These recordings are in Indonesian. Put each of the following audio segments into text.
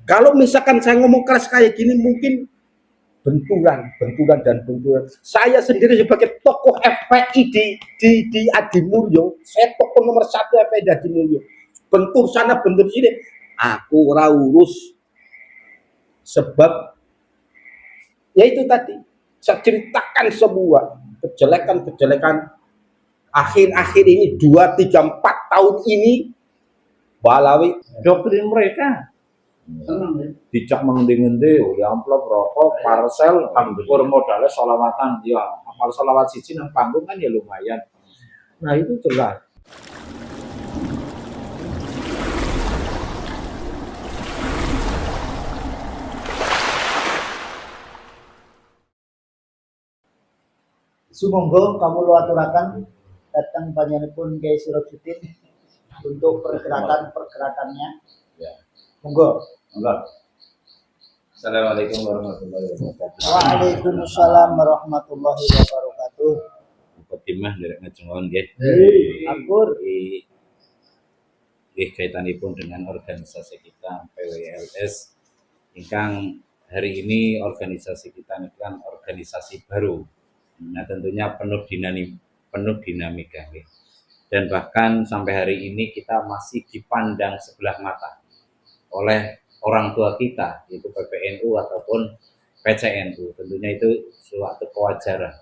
Kalau misalkan saya ngomong keras kayak gini mungkin benturan dan benturan. Saya sendiri sebagai tokoh FPI di Adimulyo, saya tokoh nomor 1 FPI di Adimulyo. Bentur sana, bentur sini, aku ora urus. Sebab ya itu tadi, saya ceritakan semua kejelekan akhir-akhir ini 2, 3, 4 tahun ini Balawi doktrin mereka dicak mengendi-ngendi, ya amplop rokok, parcel, kur modalnya sholawatan, ya apal sholawat siji nang panggung kan ya lumayan. Nah itu jelas. Sumangga kamu lu aturakan datang panjenenganipun Kiai Sirajuddin untuk pergerakannya. Ya. Monggo. Assalamualaikum warahmatullahi wabarakatuh. Waalaikumsalam warahmatullahi wabarakatuh. Khotimah derek ngajengon nggih. Akur. Nggih kaitanipun dengan organisasi kita PWLS ingkang hari ini organisasi kita ini kan organisasi baru. Nah, tentunya penuh dinamika nggih. Dan bahkan sampai hari ini kita masih dipandang sebelah mata oleh orang tua kita, yaitu PPNU ataupun PCNU. Tentunya itu suatu kewajaran.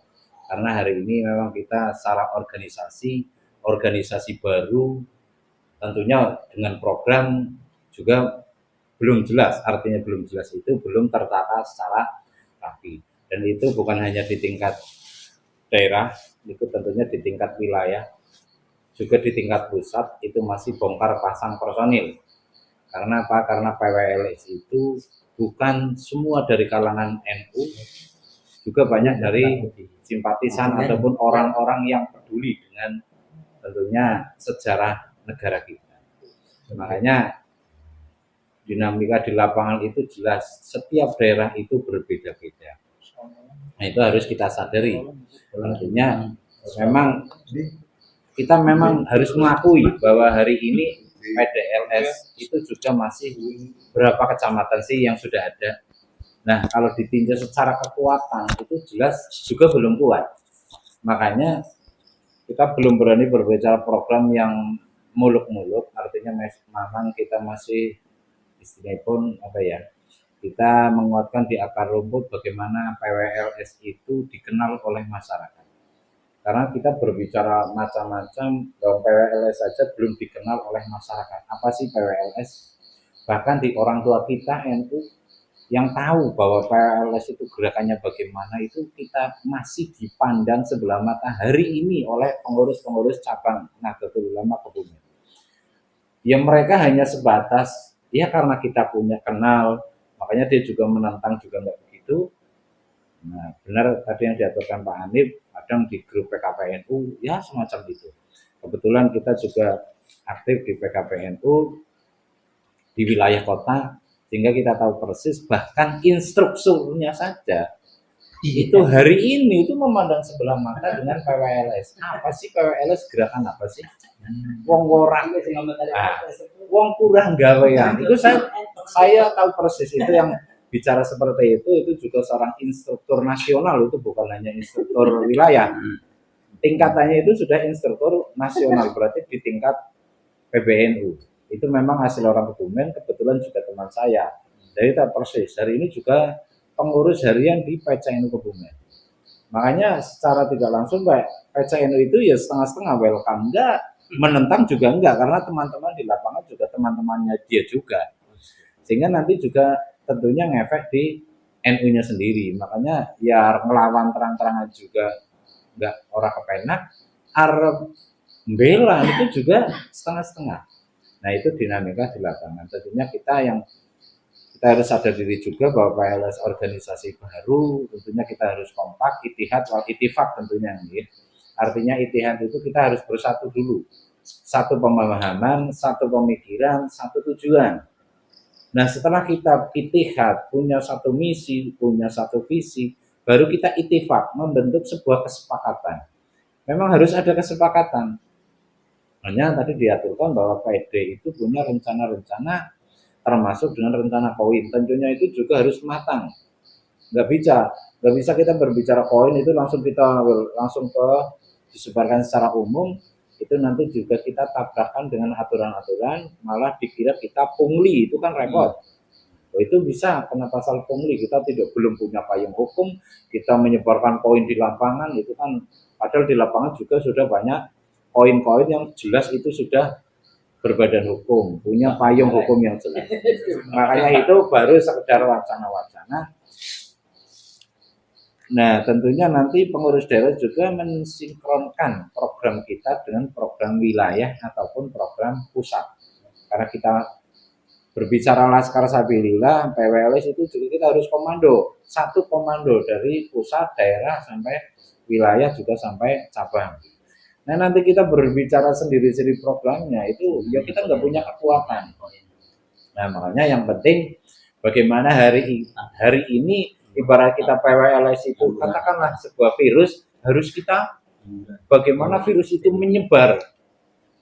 Karena hari ini memang kita secara organisasi baru, tentunya dengan program juga belum jelas. Artinya belum jelas itu belum tertata secara rapi. Dan itu bukan hanya di tingkat daerah, itu tentunya di tingkat wilayah, juga di tingkat pusat itu masih bongkar pasang personil. Karena apa? Karena PWLS itu bukan semua dari kalangan NU, juga banyak dari simpatisan ataupun orang-orang yang peduli dengan tentunya sejarah negara kita. Makanya dinamika di lapangan itu jelas, setiap daerah itu berbeda-beda. Nah itu harus kita sadari. Artinya memang kita harus mengakui bahwa hari ini PDLS itu juga masih berapa kecamatan sih yang sudah ada. Nah kalau ditinjau secara kekuatan itu jelas juga belum kuat. Makanya kita belum berani berbicara program yang muluk-muluk. Artinya memang kita masih istilahnya pun kita menguatkan di akar rumput bagaimana PWLS itu dikenal oleh masyarakat. Karena kita berbicara macam-macam, PWLS saja belum dikenal oleh masyarakat. Apa sih PWLS? Bahkan di orang tua kita NU yang tahu bahwa PWLS itu gerakannya bagaimana, itu kita masih dipandang sebelah mata hari ini oleh pengurus-pengurus cabang Nahdlatul Ulama Kebumen. Ya mereka hanya sebatas, ya karena kita punya kenal, makanya dia juga menentang juga nggak begitu. Nah benar tadi yang diaturkan Pak Hanif, kadang di grup PKPNU ya semacam itu. Kebetulan kita juga aktif di PKPNU di wilayah kota, sehingga kita tahu persis bahkan instrukturnya saja itu hari ini itu memandang sebelah mata dengan PWLS. Apa sih PWLS, gerakan apa sih? Wong kurang gawean. Itu saya tahu persis itu yang bicara seperti itu juga seorang instruktur nasional, itu bukan hanya instruktur wilayah. Tingkatannya itu sudah instruktur nasional, berarti di tingkat PBNU. Itu memang hasil orang Kebumen, kebetulan juga teman saya. Jadi tak persis. Hari ini juga pengurus harian di PCNU Kebumen. Makanya secara tidak langsung PCNU itu ya setengah-setengah welcome, enggak, menentang juga enggak, karena teman-teman di lapangan juga teman-temannya dia juga. Sehingga nanti juga tentunya ngefek di NU-nya sendiri. Makanya ya ngelawan terang-terangan juga enggak orang kepenak, arep bela itu juga setengah-setengah. Nah itu dinamika di lapangan. Tentunya kita harus sadar diri juga bahwa PLS organisasi baru, tentunya kita harus kompak, itihad wal itifak tentunya. Artinya itihad itu kita harus bersatu dulu. Satu pemahaman, satu pemikiran, satu tujuan. Nah setelah kita itihad, punya satu misi, punya satu visi, baru kita itifak, membentuk sebuah kesepakatan. Memang harus ada kesepakatan. Hanya tadi diaturkan bahwa PD itu punya rencana-rencana termasuk dengan rencana koin. Tentunya itu juga harus matang. Nggak bisa kita berbicara koin itu langsung disebarkan secara umum, itu nanti juga kita tabrakan dengan aturan-aturan, malah dikira kita pungli, itu kan repot. Itu bisa kena pasal pungli, kita belum punya payung hukum, kita menyebarkan koin di lapangan, itu kan padahal di lapangan juga sudah banyak koin-koin yang jelas itu sudah berbadan hukum, punya payung hukum yang jelas. Makanya itu baru sekedar wacana-wacana. Nah, tentunya nanti pengurus daerah juga mensinkronkan program kita dengan program wilayah ataupun program pusat. Karena kita berbicara Laskar Sabilillah, PWLS itu juga kita harus komando. Satu komando dari pusat, daerah, sampai wilayah juga sampai cabang. Nah, nanti kita berbicara sendiri-sendiri programnya, itu ya kita nggak punya kekuatan. Nah, makanya yang penting bagaimana hari ini ibarat kita PWLS itu katakanlah sebuah virus, harus kita bagaimana virus itu menyebar.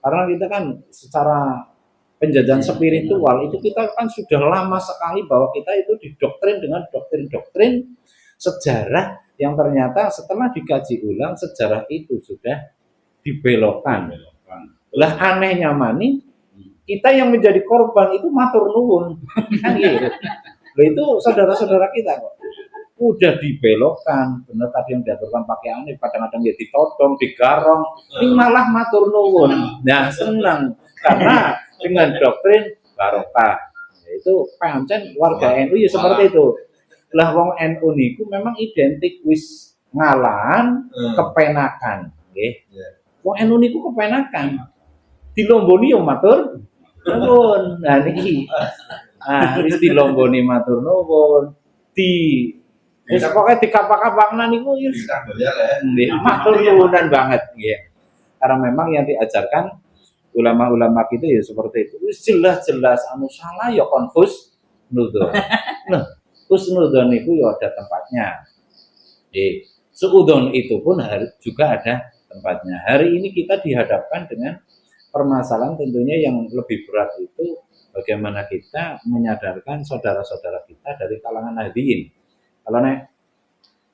Karena kita kan secara penjajahan spiritual itu kita kan sudah lama sekali bahwa kita itu didoktrin dengan doktrin sejarah yang ternyata setelah dikaji ulang sejarah itu sudah dibelokkan. Lah anehnya mani kita yang menjadi korban itu matur nuwun kan gitu. Lah itu saudara-saudara kita kok udah dibelokkan, bener tadi yang diaturkan pakai aneh, kadang-kadang ya ditodong, digarong, ini malah matur nuwun. Nah senang karena dengan doktrin barokah, itu pancen warga NU ya seperti itu. Lah wong NU niku memang identik wis ngalan kepenakan, nggih. Wong NU niku kepenakan. Dilomboni yo matur nuwun. Nah niki. Wis dilomboni matur nuwun. Wis pokoke dikapak-kapakna niku yo matur nuwunan banget nggih. Karena memang yang diajarkan ulama-ulama kita ya seperti itu. Jelas-jelas anu salah ya konfus nudon. Nah, husnudon itu ya ada tempatnya. Seudon itu pun harus juga ada tempatnya. Hari ini kita dihadapkan dengan permasalahan tentunya yang lebih berat itu bagaimana kita menyadarkan saudara-saudara kita dari kalangan Nahdliyin. Kalau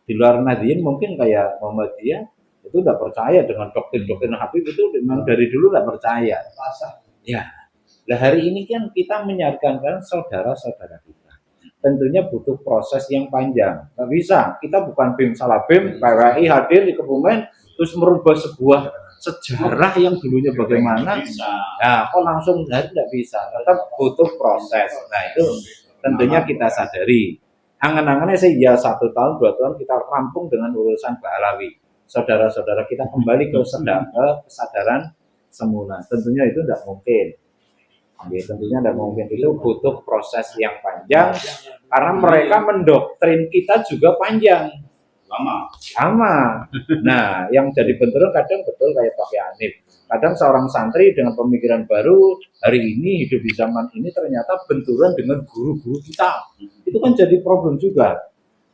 di luar Nahdliyin mungkin kayak Muhammadiyah itu udah percaya dengan doktrin Habib itu memang dari dulu udah percaya. Ya, nah hari ini kan kita menyadarkan saudara-saudara kita. Tentunya butuh proses yang panjang. Nggak bisa, kita bukan BEM salah BEM, PWI hadir di Kebumen terus merubah sebuah sejarah yang dulunya bagaimana. Nah, kok langsung tidak bisa. Tetap butuh proses. Nah itu tentunya kita sadari. Angan-angannya sih ya 1 tahun, 2 tahun kita rampung dengan urusan Baalawi. Saudara-saudara kita kembali ke kesadaran semula. Tentunya itu tidak mungkin. Tentunya tidak mungkin, itu butuh proses yang panjang karena mereka mendoktrin kita juga panjang. Lama. Nah, yang jadi benturan kadang betul kayak Pak Hanif. Kadang seorang santri dengan pemikiran baru hari ini hidup di zaman ini ternyata benturan dengan guru-guru kita. Itu kan jadi problem juga.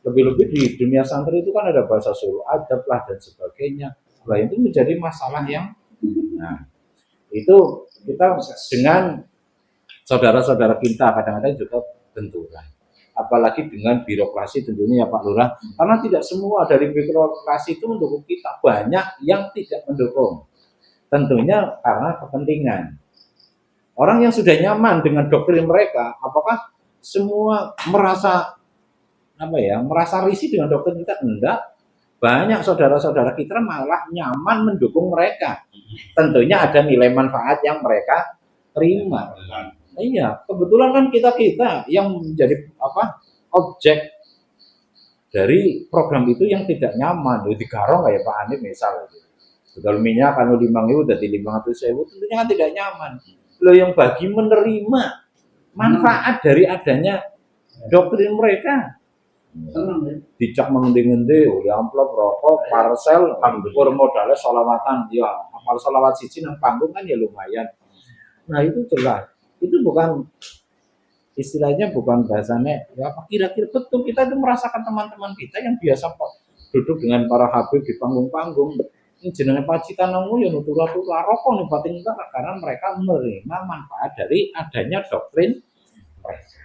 Lebih-lebih di dunia santri itu kan ada bahasa Solo, adab lah dan sebagainya. Nah, itu menjadi masalah yang itu kita dengan saudara-saudara kita kadang-kadang juga benturan. Apalagi dengan birokrasi tentunya ya Pak Lurah. Karena tidak semua dari birokrasi itu mendukung kita. Banyak yang tidak mendukung. Tentunya karena kepentingan. Orang yang sudah nyaman dengan doktrin mereka, apakah semua merasa risih dengan doktrin kita? Enggak. Banyak saudara-saudara kita malah nyaman mendukung mereka. Tentunya ada nilai manfaat yang mereka terima. Iya, kebetulan kan kita yang menjadi objek dari program itu yang tidak nyaman. Digarong kayak Pak Hanif misalnya. Kalau minyak kan 5.000 udah di 500.000, tentunya kan tidak nyaman. Loh yang bagi menerima manfaat dari adanya doktrin mereka. Dicak mengendi-ngendi, oleh amplop rokok, parcel, panggur modalnya sholawatan, ya, apal sholawat siji nang panggung kan ya lumayan. Nah itu jelas. Itu bukan istilahnya bukan bahasanya ya kira-kira betul kita itu merasakan teman-teman kita yang biasa duduk dengan para habib di panggung-panggung ini jenenge pacitan nangmu ya nutura-tura rokok nih batin karena mereka menerima manfaat dari adanya doktrin mereka.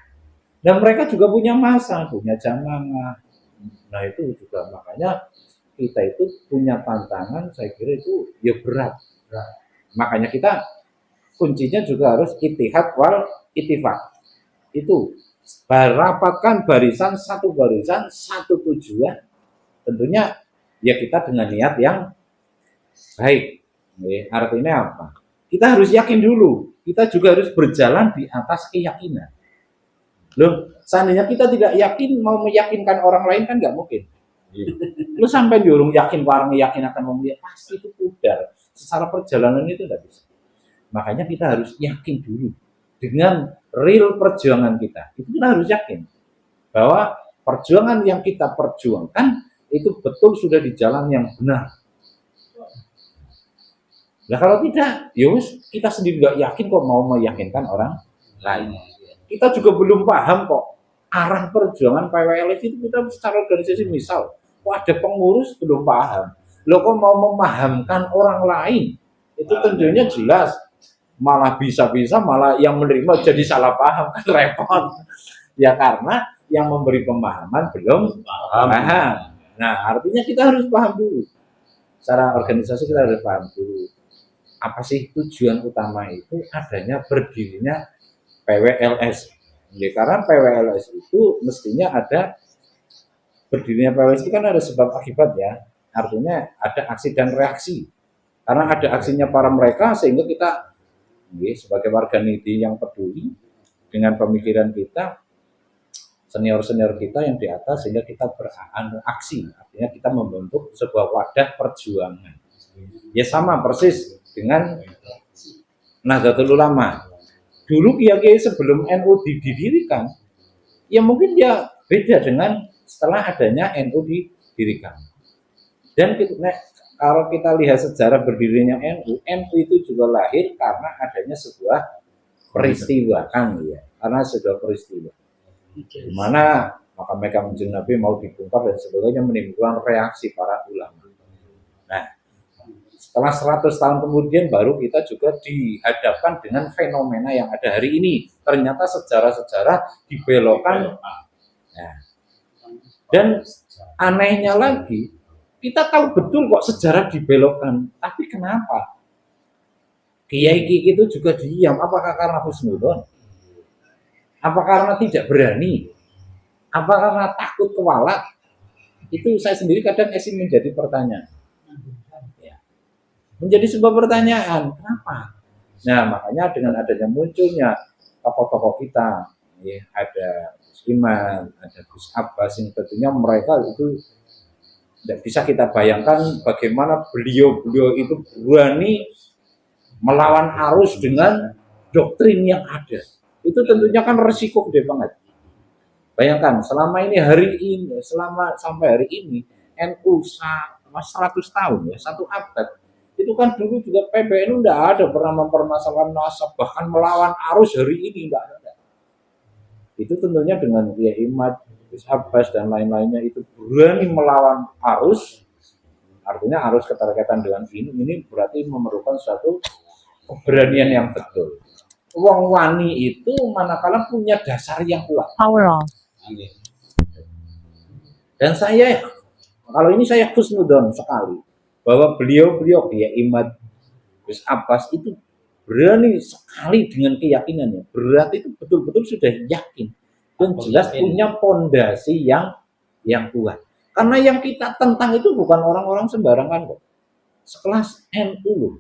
Dan mereka juga punya masa, punya jamaah. Nah itu juga makanya kita itu punya tantangan, saya kira itu ya berat. Makanya kita kuncinya juga harus ittihad wal ittifaq. Itu rapatkan barisan, satu tujuan. Tentunya ya kita dengan niat yang baik. Artinya apa? Kita harus yakin dulu. Kita juga harus berjalan di atas keyakinan. Loh, seandainya kita tidak yakin mau meyakinkan orang lain kan nggak mungkin. Lu sampai nyuruh yakin orang yakin akan memilih pasti itu pudar. Secara perjalanan itu tidak bisa. Makanya kita harus yakin dulu dengan real perjuangan kita. Itu kita harus yakin bahwa perjuangan yang kita perjuangkan itu betul sudah di jalan yang benar. Nah kalau tidak, yus kita sendiri nggak yakin kok mau meyakinkan orang lain. Kita juga belum paham kok arah perjuangan PWLS itu. Kita secara organisasi misal, kok ada pengurus belum paham. Lo kok mau memahamkan orang lain? Itu tentunya jelas. Malah bisa-bisa malah yang menerima jadi salah paham, kan repot. Ya karena yang memberi pemahaman belum paham. Nah artinya kita harus paham dulu. Secara organisasi kita harus paham dulu. Apa sih tujuan utama itu adanya berdirinya PWLS. Ya, karena PWLS itu mestinya ada berdirinya PWLS itu kan ada sebab akibat ya. Artinya ada aksi dan reaksi. Karena ada aksinya para mereka sehingga kita sebagai warga niti yang peduli dengan pemikiran kita, senior-senior kita yang di atas sehingga kita beraksi. Artinya kita membentuk sebuah wadah perjuangan. Ya sama persis dengan Nahdlatul Ulama. Dulu kiai-kiai sebelum NU didirikan, ya mungkin dia beda dengan setelah adanya NU didirikan. Dan kalau kita lihat sejarah berdirinya NU itu juga lahir karena adanya sebuah peristiwa kan ya, karena sebuah peristiwa. Di mana makam Nabi mau dibongkar dan sebagainya menimbulkan reaksi para ulama. Nah, setelah 100 tahun kemudian baru kita juga dihadapkan dengan fenomena yang ada hari ini. Ternyata sejarah-sejarah dibelokkan. Nah, dan anehnya lagi, kita tahu betul kok sejarah dibelokkan. Tapi kenapa? Kiai itu juga diam. Apakah karena husnudon? Apa karena tidak berani? Apa karena takut kewalat? Itu saya sendiri kadang masih menjadi pertanyaan. Menjadi sebuah pertanyaan, kenapa? Nah, makanya dengan adanya munculnya tokoh-tokoh kita, ya, ada Gus Iman, ada Gus Abbas, yang tentunya mereka itu tidak bisa kita bayangkan bagaimana beliau itu berani melawan arus dengan doktrin yang ada. Itu tentunya kan resiko gede banget. Bayangkan, selama ini sampai hari ini, NU 100 tahun ya, 1 abad. Itu kan dulu juga PBNU tidak ada pernah mempermasalahkan nasab, bahkan melawan arus hari ini tidak ada. Itu tentunya dengan Kiai Imad, Gus Abbas dan lain-lainnya itu berani melawan arus. Artinya arus keterkaitan dengan ini berarti memerlukan suatu keberanian yang betul. Wong wani itu manakala punya dasar yang kuat. Dan saya kalau ini saya husnudon sekali. Bahwa beliau ya Imad Gus Abbas itu berani sekali dengan keyakinannya. Berarti itu betul-betul sudah yakin dan jelas punya pondasi yang kuat. Karena yang kita tentang itu bukan orang-orang sembarangan kok. Sekelas NU loh.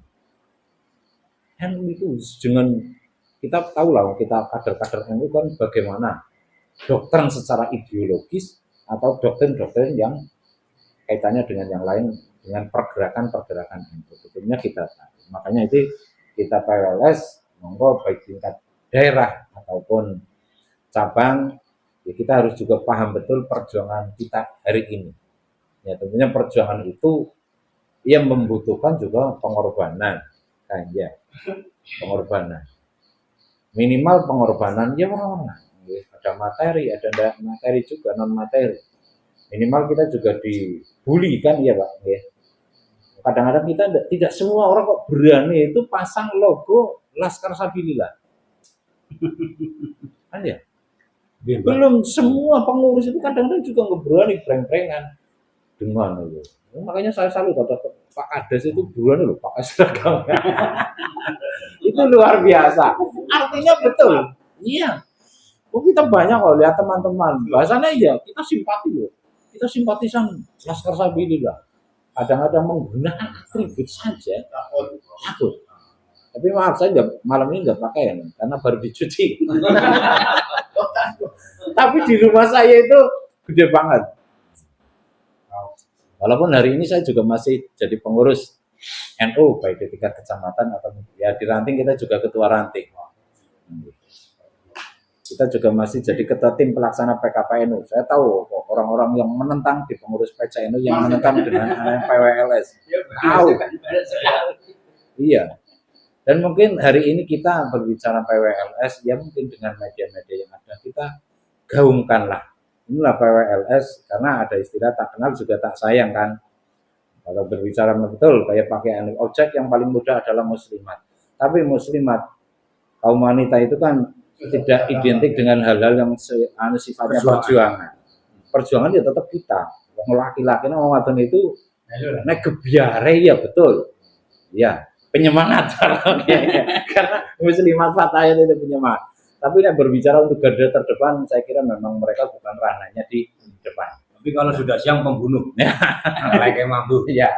NU itu dengan kita tahu lah, kita kader-kader NU kan bagaimana doktrin secara ideologis atau doktrin-doktrin yang kaitannya dengan yang lain, dengan pergerakan-pergerakan itu. Tentunya kita tahu. Makanya itu kita PWLS, monggo baik tingkat daerah ataupun cabang, ya kita harus juga paham betul perjuangan kita hari ini. Ya tentunya perjuangan itu yang membutuhkan juga pengorbanan, kan ya, pengorbanan. Minimal pengorbanan ya mana? Ada materi, ada materi juga non materi. Minimal kita juga dibully kan ya Pak ya. Kadang-kadang kita tidak semua orang kok berani itu pasang logo Laskar Sabilillah. Kan ya? Belum semua pengurus itu kadang-kadang juga nggak berani breng-brengan dengan itu. Makanya saya salut pada Pak Kades itu berani loh pakai seragam. Itu luar biasa. Artinya betul. Iya. Oh, kita banyak kok lihat teman-teman. Bahasanya iya, kita simpati loh. Kita simpatisan Laskar Sabilillah. Kadang-kadang menggunakan atribut saja takut. Tapi maaf saya malam ini nggak pakai ya, karena baru dicuci. Tapi di rumah saya itu gede banget. Walaupun hari ini saya juga masih jadi pengurus NU baik di tingkat kecamatan atau ya di ranting kita juga ketua ranting. Kita juga masih jadi ketua tim pelaksana PKPNU. Saya tahu orang-orang yang menentang di pengurus PCNU yang menentang dengan PWLS. Tahu. Iya. Dan mungkin hari ini kita berbicara PWLS, ya mungkin dengan media-media yang ada kita gaungkanlah. Inilah PWLS karena ada istilah tak kenal juga tak sayang kan. Kalau berbicara betul kayak pakai objek yang paling mudah adalah muslimat. Tapi muslimat kaum wanita itu kan tidak identik dengan hal-hal yang sifatnya perjuangan. Perjuangan ya tetap kita. Wong laki-laki nang wadon itu nek gebyare ya betul. Ya, penyemangat karena muslimat fatayat itu penyemangat. Tapi nek berbicara untuk garda terdepan, saya kira memang mereka bukan ranahnya di depan. Tapi kalau sudah siang pembunuh, kayak mampu. Ya,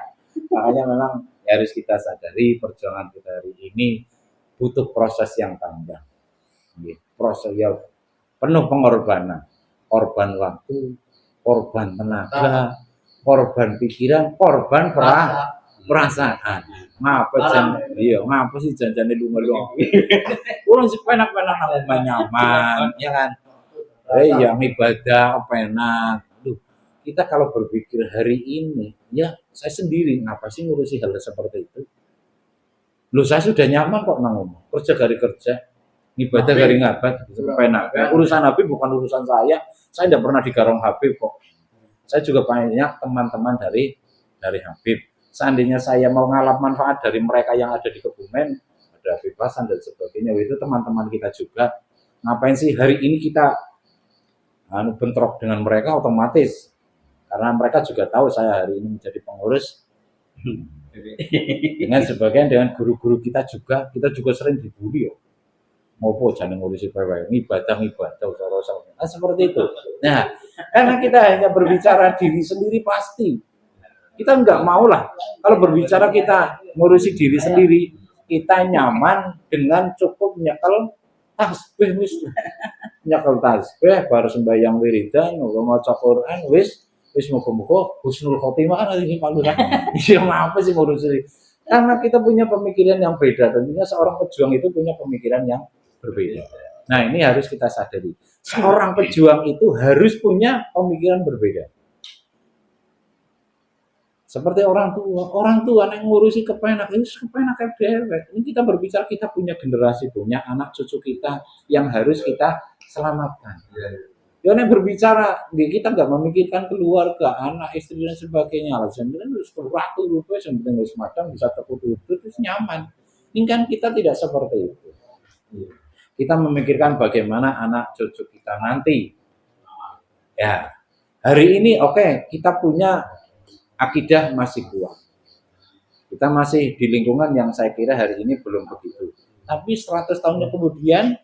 makanya memang harus kita sadari perjuangan kita hari ini butuh proses yang panjang. Proses yang penuh pengorbanan, korban waktu, korban tenaga, korban pikiran, korban perasaan. Ngapa ngapa sih janjane lunga-lunga. Kurang sih penak-penak nang nyaman, ya kan? Yang ibadah penak. Kita kalau berpikir hari ini, ya saya sendiri ngapa sih ngurusi hal seperti itu? Loh saya sudah nyaman kok nang omah. Kerja dari kerja, ibadah dari ngabat, penak. Urusan Habib bukan urusan saya. Saya tidak pernah digarong Habib kok. Saya juga banyak teman-teman dari Habib. Seandainya saya mau ngalap manfaat dari mereka yang ada di Kebumen, ada Habib Hasan dan sebagainya, itu teman-teman kita juga. Ngapain sih hari ini kita bentrok dengan mereka otomatis? Karena mereka juga tahu saya hari ini menjadi pengurus. Dengan sebagian dengan guru-guru kita juga sering dibully ya. Ngopo jangan ngurusi PW, ibadah usaha-usaha. Nah, seperti itu. Nah, karena kita hanya berbicara diri sendiri pasti. Kita enggak mau lah. Kalau berbicara kita ngurusi diri sendiri, kita nyaman dengan cukup nyekel tasbih wis. Nyekel tasbih baru sembahyang wiridan, maca Quran wis muga-muga husnul khotimah kan iki Pak Lurah. Iya ngapa sih ngurusi? Karena kita punya pemikiran yang beda. Tentunya seorang pejuang itu punya pemikiran yang berbeda. Nah, ini harus kita sadari. Seorang pejuang itu harus punya pemikiran berbeda. Seperti orang tua yang ngurusi kepenak, ini kepenak dewek. Ini kita berbicara kita punya generasi, punya anak cucu kita yang harus kita selamatkan. Ya, yang berbicara, kita nggak memikirkan keluarga, anak, istri dan sebagainya. Sebenarnya harus ratu rupiah, sebenarnya harus macam bisa terkutuk terus nyaman. Ini kan kita tidak seperti itu. Kita memikirkan bagaimana anak cucu kita nanti. Ya, hari ini oke, kita punya akidah masih kuat. Kita masih di lingkungan yang saya kira hari ini belum begitu. Tapi 100 tahun kemudian,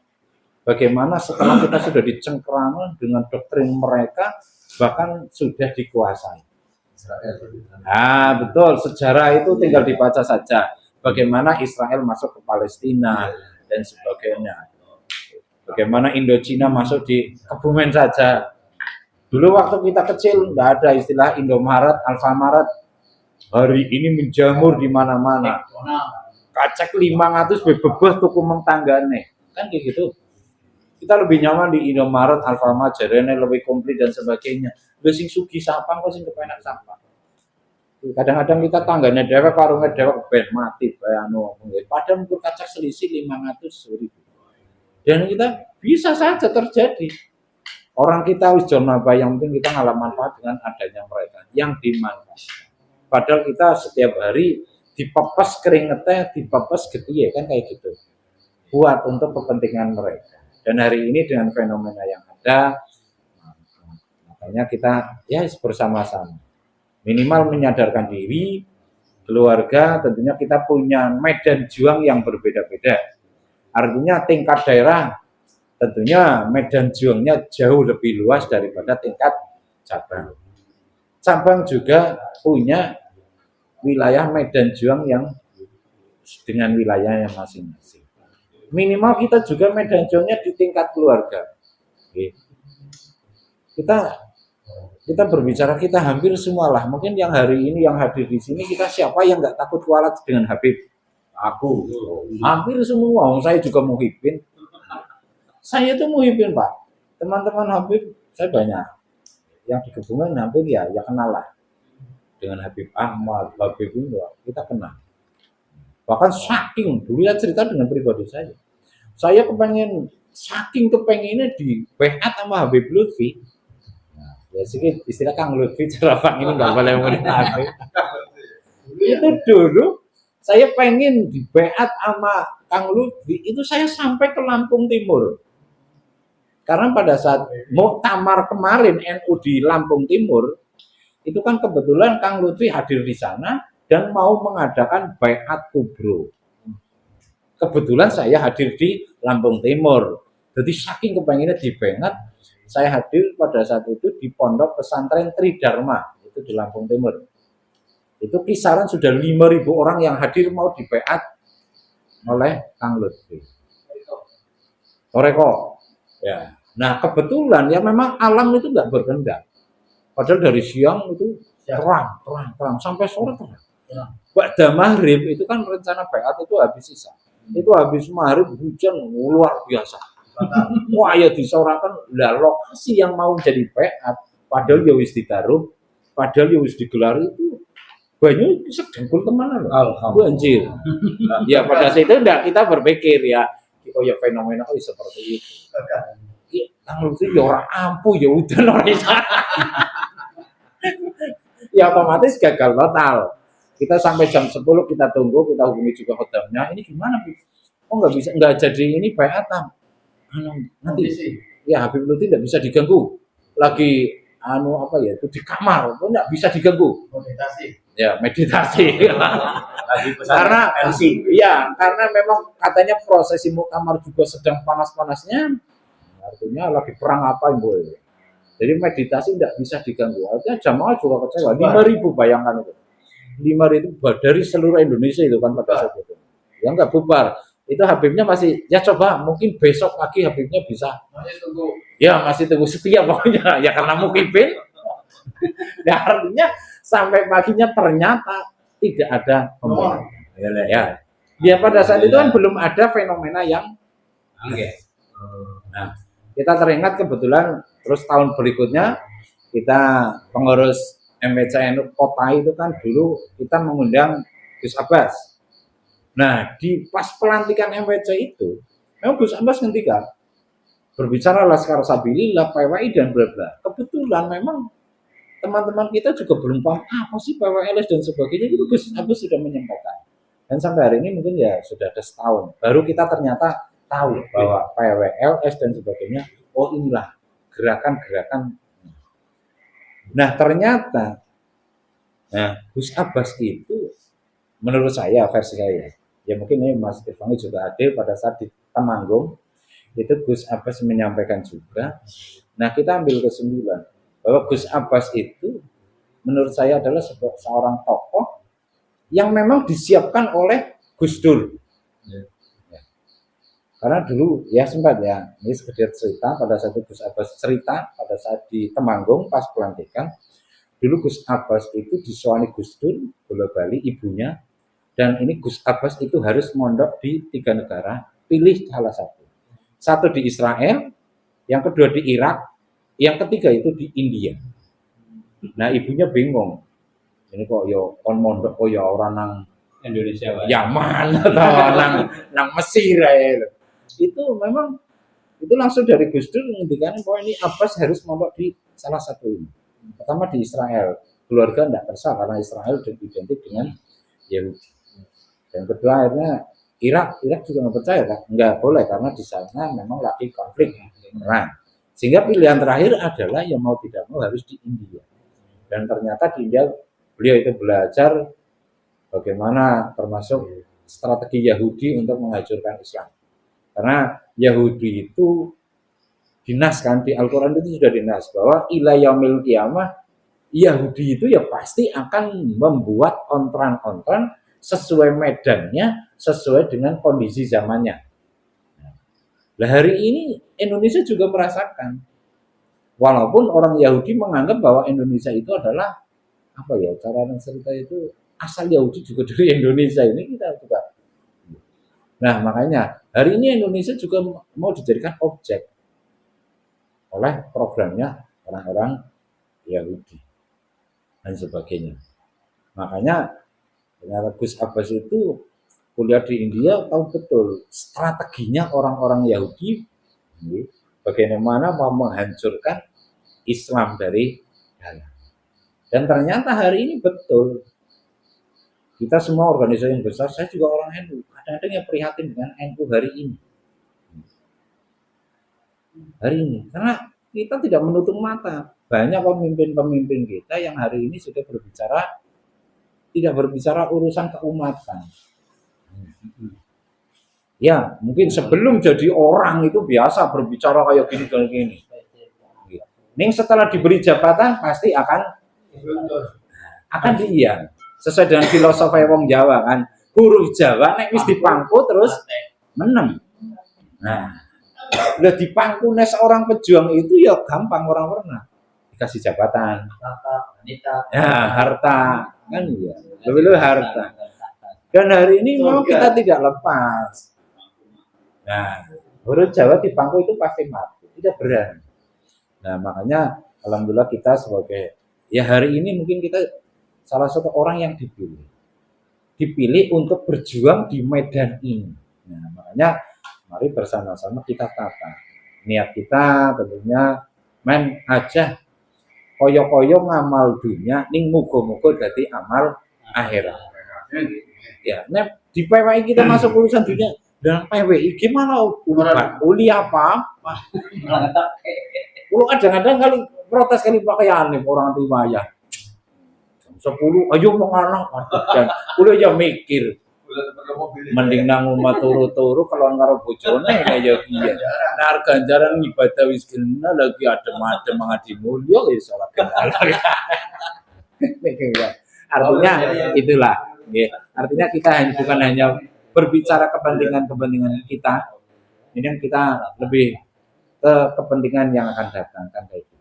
bagaimana setelah kita sudah dicengkerama dengan doktrin mereka, bahkan sudah dikuasai. Nah, betul. Sejarah itu tinggal dibaca saja. Bagaimana Israel masuk ke Palestina dan sebagainya. Bagaimana Indochina masuk di Kebumen saja. Dulu waktu kita kecil nggak ada istilah Indomaret, Alfamaret. Hari ini menjamur di mana-mana. Kacek 500 bebebeh tuku mentanggane. Kan kayak gitu. Kita lebih nyaman di Indomaret, Alfamart, jarene lebih komplit dan sebagainya. Lha sing sugih sapang kok sing kepenak sapang. Kadang-kadang kita tanggane dhewek warunge dhewek ben mati bae anu. Padahal ukur kacek selisih 500.000. Dan kita bisa saja terjadi. Orang kita wis jonaba yang penting kita ngalah manfaat dengan adanya mereka yang dimanfaatkan. Padahal kita setiap hari dipepes keringetnya, dipepes getih kan kayak gitu. Buat untuk kepentingan mereka. Dan hari ini dengan fenomena yang ada, makanya kita ya bersama-sama minimal menyadarkan diri, keluarga, tentunya kita punya medan juang yang berbeda-beda. Artinya tingkat daerah tentunya medan juangnya jauh lebih luas daripada tingkat cabang. Cabang juga punya wilayah medan juang yang dengan wilayahnya masing-masing. Minimal kita juga medan juangnya di tingkat keluarga. Kita berbicara, kita hampir semualah. Mungkin yang hari ini yang hadir di sini, kita siapa yang nggak takut kualat dengan Habib? Aku. Hampir semua. Saya juga muhibin. Saya itu muhibin, Pak. Teman-teman Habib saya banyak. Yang di Kebumen hampir ya kenal lah. Dengan Habib Ahmad, Habib ini kita kenal. Bahkan saking, dulu ya cerita dengan pribadi saya. Saya saking kepengennya di baiat sama Habib Lutfi. Nah, ya sih istilah Kang Lutfi, cara Pak ini nggak boleh ngomongin Habib. Itu dulu saya pengen di baiat sama Kang Lutfi, itu saya sampai ke Lampung Timur. Karena pada saat muktamar kemarin NU di Lampung Timur, itu kan kebetulan Kang Lutfi hadir di sana dan mau mengadakan baiat kubro. Kebetulan saya hadir di Lampung Timur. Jadi saking kepenginnya di baiat, saya hadir pada saat itu di Pondok Pesantren Tridharma, itu di Lampung Timur. Itu kisaran sudah 5.000 orang yang hadir mau di baiat oleh Kang Lutfi. Toreko. Ya. Nah kebetulan ya memang alam itu nggak berkehendak. Padahal dari siang itu terang sampai sore terang. Pada maghrib itu kan rencana baiat itu habis sisa. Itu habis maghrib hujan luar biasa. Wah ya disorakan lah lokasi yang mau jadi baiat, padahal ya wis ditaruh, padahal ya wis digelar itu banyak sedengkul teman loh. Banjir. Ya pada saat itu enggak kita berpikir ya, oh ya fenomena seperti itu. Kang Lutfi ya orang ampuh ya udah orang ya otomatis gagal total. Kita sampai jam 10 kita tunggu, kita hubungi juga hotelnya. Ini gimana, Bu? Oh nggak bisa, nggak jadi ini baiat nanti. Ya Habib Lutfi nggak bisa diganggu. Lagi apa ya itu di kamar, nggak bisa diganggu. Meditasi. Karena karena memang katanya prosesi muktamar juga sedang panas-panasnya. Artinya lagi perang apa Bu? Jadi meditasi tidak bisa diganggu. Artinya jamaah juga kecewa. 5.000 bayangkan itu. 5.000 dari seluruh Indonesia itu kan pada saat itu. Ya nggak bubar. Itu Habibnya masih ya coba mungkin besok lagi Habibnya bisa. Masih tunggu setia pokoknya. Ya karena mukibin. Nah artinya sampai paginya ternyata tidak ada pembunuhan. Ya pada saat itu kan belum ada fenomena yang. Nah kita teringat kebetulan terus tahun berikutnya kita pengurus MWCNU kota itu kan dulu kita mengundang Gus Abbas. Nah di pas pelantikan MWC itu memang Gus Abbas ngendikan berbicara Laskar Sabilillah, PWI dan bla bla. Kebetulan memang teman-teman kita juga belum paham apa sih PWLS dan sebagainya, itu Gus Abbas sudah menyampaikan. Dan sampai hari ini mungkin ya sudah ada setahun baru kita ternyata tahu bahwa PWLS dan sebagainya, oh inilah gerakan-gerakan. Nah ternyata Gus Abbas itu menurut saya, versi saya, ya mungkin ini Mas Irfani juga hadir pada saat di Temanggung, itu Gus Abbas menyampaikan juga. Nah kita ambil kesimpulan bahwa Gus Abbas itu menurut saya adalah seorang tokoh yang memang disiapkan oleh Gus Dur. Karena dulu ya sempat ya, ini sekedar cerita pada saat itu Gus Abbas cerita pada saat di Temanggung pas pelantikan, dulu Gus Abbas itu disuani Gus Dur bola Bali ibunya, dan ini Gus Abbas itu harus mondok di 3 negara, pilih salah satu. Satu di Israel, yang kedua di Irak, yang ketiga itu di India. Nah ibunya bingung, ini kok yo kon mondok kok ya orang nang Indonesia Yaman atau nang Mesir ya. Itu memang itu langsung dari Gus Dur menghentikan bahwa ini Abbas harus mondok di salah satu ini. Pertama di Israel, keluarga tidak tersah karena Israel identik dengan Yahudi. Dan kedua akhirnya Irak juga nggak percaya kan? Nggak boleh karena di sana memang lagi konflik perang. Sehingga pilihan terakhir adalah yang mau tidak mau harus di India. Dan ternyata di India beliau itu belajar bagaimana termasuk strategi Yahudi untuk menghancurkan Islam. Karena Yahudi itu dinas kan di Al-Quran itu sudah dinas bahwa ila yaumil qiyamah Yahudi itu ya pasti akan membuat ontran-ontran sesuai medannya, sesuai dengan kondisi zamannya. Nah, hari ini Indonesia juga merasakan. Walaupun orang Yahudi menganggap bahwa Indonesia itu adalah apa ya, cara cerita itu asal Yahudi juga dari Indonesia, ini kita juga. Nah, makanya hari ini Indonesia juga mau dijadikan objek oleh programnya orang-orang Yahudi dan sebagainya. Makanya ternyata Gus Abbas itu kuliah di India tahu betul strateginya orang-orang Yahudi bagaimana mau menghancurkan Islam dari dalam. Dan ternyata hari ini betul. Kita semua organisasi yang besar, saya juga orang NU, kadang-kadang yang prihatin dengan NU hari ini. Hari ini, karena kita tidak menutup mata. Banyak pemimpin-pemimpin kita yang hari ini sudah berbicara, tidak berbicara urusan keumatan. Ya, mungkin sebelum jadi orang itu biasa berbicara kayak gini. Ning setelah diberi jabatan pasti akan diiyan. Sesuai dengan filosofi wong Jawa kan, huruf Jawa nek wis dipangku terus menem. Nah, udah dipangku seorang pejuang itu ya gampang orang pernah dikasih jabatan, harta kan ya, lebih harta. Dan hari ini memang kita tidak lepas. Nah, huruf Jawa dipangku itu pasti mati, tidak berani. Nah, makanya alhamdulillah kita sebagai ya hari ini mungkin kita salah satu orang yang dipilih untuk berjuang di medan ini. Nah, makanya mari bersama-sama kita tata niat kita, tentunya men aja koyo-koyo ngamal dunia ning muga-muga dadi amal akhirat. Ya, nek di PWI kita masuk urusan dunia dan PWI gimana uli apa? Kalau kadang-kadang kali protes kali pakaian nih orang riwayah. 10 ayo mengalah dan kulo ya mikir mending nang omah turu-turu kalau karo bojone kaya piye. Nar ganjaran ibadah wis kena lagi adem-adem mangadi mulya ya salah kenal. Artinya itulah, ya. Artinya kita bukan hanya berbicara kepentingan kita, ini yang kita lebih ke kepentingan yang akan datang kan kayak gitu.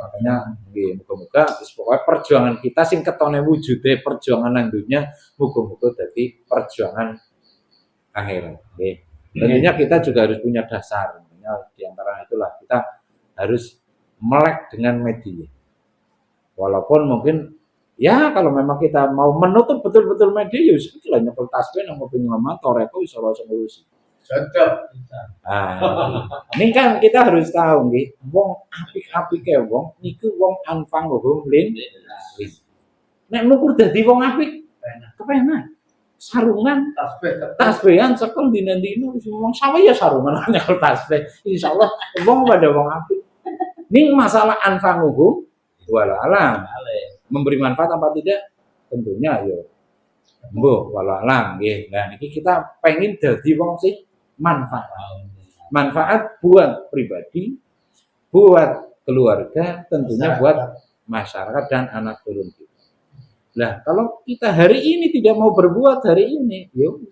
Makanya muga-muga pokoknya perjuangan kita sing ketone wujude perjuangan nang dunya muga-muga dadi perjuangan akhirat. Tentunya kita juga harus punya dasar. Di antara itulah kita harus melek dengan media. Walaupun mungkin ya kalau memang kita mau menutup betul-betul media ya sebetulnya nyepel tasbih nang mobil ngomong toreko iso ora ngurusi. Ini kan kita harus tahu nggih, wong apik-apike wong niku wong anfanguhum lin. Nek nukur dadi wong apik, kepenak. Sarungan, tasbihan sekel dina-dina wong sawe ya sarungan nyekel tasbih. Insyaallah wong pada wong apik. Ning masalah anfanguhum walalam. Memberi manfaat apa tidak? Tentunya ya mbuh walalam nggih. Nah niki kita pengen dadi wong sing manfaat buat pribadi, buat keluarga, tentunya buat masyarakat dan anak turun kita. Nah, kalau kita hari ini tidak mau berbuat hari ini, yuk.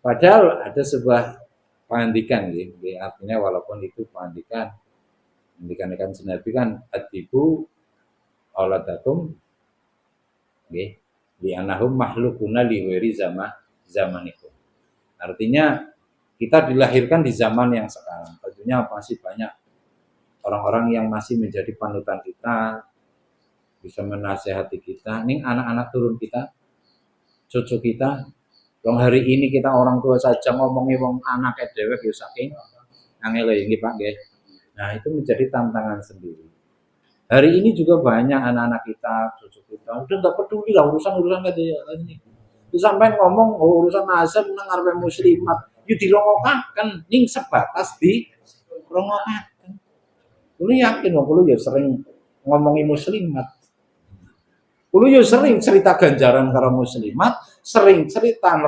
Padahal ada sebuah pengandikan, artinya walaupun itu pengandikan Nabi kan atibu auladakum, di anahum makhlukuna liwiri zamanikum. Artinya kita dilahirkan di zaman yang sekarang. Tentunya masih banyak orang-orang yang masih menjadi panutan kita, bisa menasehati kita. Ini anak-anak turun kita, cucu kita. Yang hari ini kita orang tua saja ngomongin wong anak dewek ya saking angel ya Pak nggih. Nah, itu menjadi tantangan sendiri. Hari ini juga banyak anak-anak kita, cucu kita udah nggak peduli lah urusan kayak ini. Terus sampai ngomong urusan azan nang ngarepe muslimat, yo dirongokaken ning sebatas di rongokaken. Kulo yakin kok kulo ya sering ngomongi muslimat. Kulo yo sering cerita ganjaran karo muslimat, sering cerita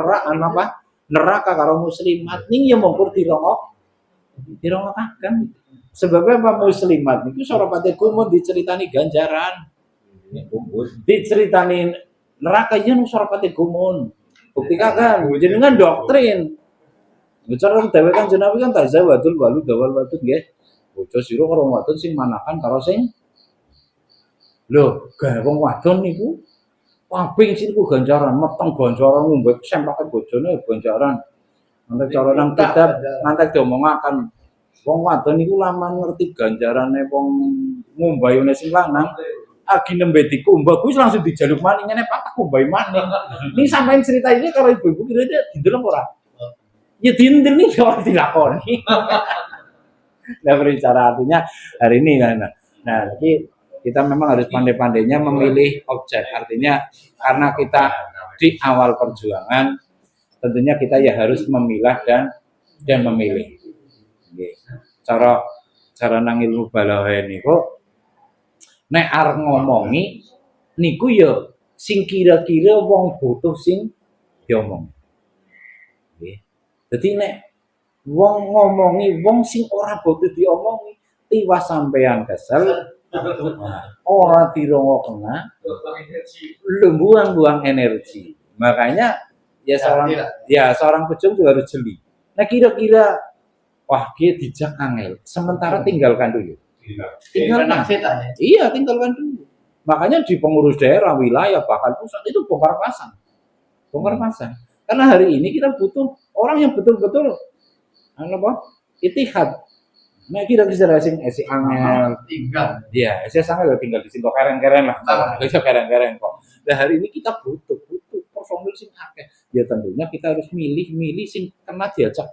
neraka karo muslimat ning ya mongkur dirongokaken. Sebabnya apa muslimat niku soropate kumun diceritani ganjaran. Diceritani neraka ya nu soropate kumun. Bukti kan jenengan doktrin. Bicara dhewe kan jenenge kan tazawadul walu dawal wadud nggih. Bojo sira karo wadon sing manakan karo sing lho, gawe wong wadon niku pabing siku ganjaran, meteng ganjaran ngombe sempake bojone ganjaran. Nanti cara nang kitab nanti diomongaken wong wadon niku laman ngerti ganjarane wong ngombayune sing lanang, agi nembe dikumbah kuwi langsung dijaluk maning ngene patak kumbahi maning. Ini sampeyan cerita ini kalau ibu-ibu kira-kira didelok ora? Ya diintil nih ora dilakoni. Nah, berbicara artinya hari ini nah jadi kita memang harus pandai-pandainya memilih objek. Artinya karena kita di awal perjuangan tentunya kita ya harus memilah dan memilih. Cara nang ilmu balaghah niku nek arep ngomongi niku ya sing kira-kira wong butuh sing diomong. Nggih. Dadi nek wong ngomongi wong sing ora butuh diomongi, tiwas sampean kesel, ora dirongokna, buang energi. Makanya seorang pejuang juga harus jeli. Nah kira-kira wah dia dijak angel, sementara tinggalkan dulu. Tinggalkan. Iya, tinggalkan dulu. Makanya di pengurus daerah, wilayah, bahkan pusat itu bongkar pasang. Karena hari ini kita butuh orang yang betul-betul itihad. Nah kira-kira sing esi angel tinggal. Iya, esi angel tinggal di sini kok keren-keren lah. Bisa keren-keren kok. Nah hari ini kita butuh personil sing akeh. Ya tentunya kita harus milih sing kena diajak.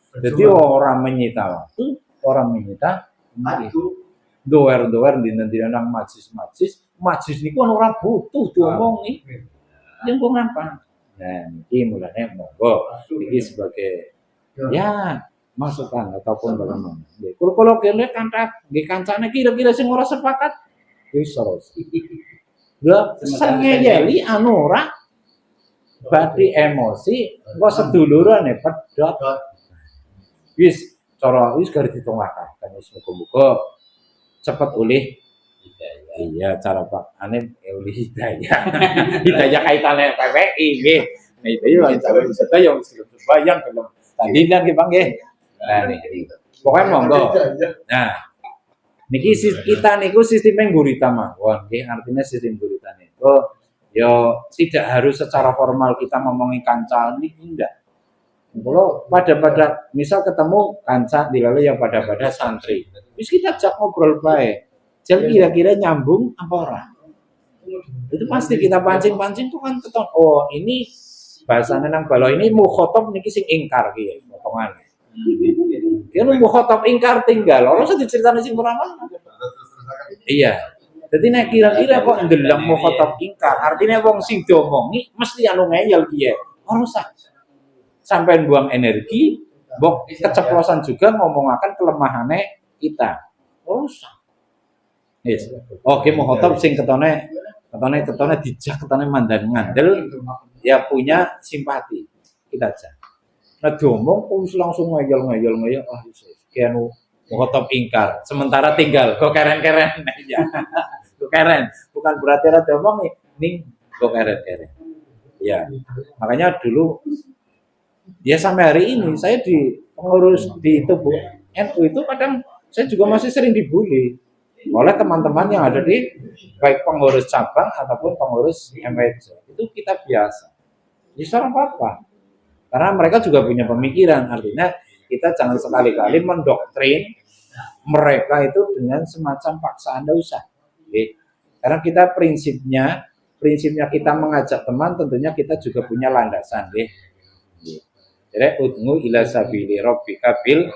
Jadi orang menyita waktu, orang menyita doer di nang majlis niku ora butuh diomongi. Yang kok ngapa? Nah, ini mulanya monggo iki sebagai ya masukan ataupun bagaimana. Kalau kene kancane kira-kira sing ora sepakat wis terus. Lah sengeli anu ora badi emosi kok sedulurane pedhot. Wis cara wis garis ditongakaken wis muga-muga cepet ulih iya cara Pak Anim ulih hidayah. Hidayah kaitane PPI nggih. Nah itu ya cara wisata yang bayang film tadi kan Bang nggih. Nah niki pokoknya monggo. Nah niki kita niku sistem gurita mawon nggih artinya sistem gurita niku yo tidak harus secara formal kita ngomongi kanca niki enggak. Kalau pada misal ketemu kanca dilale yang pada santri. Terus kita ajak ngobrol baik. Jadi kira-kira nyambung apa ora? Itu pasti kita pancing-pancing tuh kan keton. Oh, ini bahasane nang balo ini mukhotob niki sing ingkar ki potongane. Dia mukhotob ingkar tinggal. Ora usah diceritani sing muraman. Iya. Jadi nek kira-kira kok ndeleng mukhotob ingkar, artinya wong sing diomongi mesti anu ngeyel piye. Ora usah. Sampai buang energi, bok keceplosan juga ngomongaken kelemahane kita. Usah. Yes. Oke, mukhotob sing ketone dijak ketone mandan ngandel ya punya simpati. Kita aja. Nah diomong wis langsung ngeyel. Ah kianu mukhotob ingkar. Sementara tinggal kok keren-keren aja. Kok keren. Bukan berarti ora diomong ning kok keren-keren. Ya. Makanya dulu ya sampai hari ini saya di pengurus di tubuh NU itu kadang saya juga masih sering dibully oleh teman-teman yang ada di baik pengurus cabang ataupun pengurus MWC. Itu kita biasa. Bisa apa-apa. Karena mereka juga punya pemikiran. Artinya kita jangan sekali-kali mendoktrin mereka itu dengan semacam paksaan, enggak usah. Karena kita prinsipnya kita mengajak teman tentunya kita juga punya landasan. Jadi ud'u ila sabili rabbika bil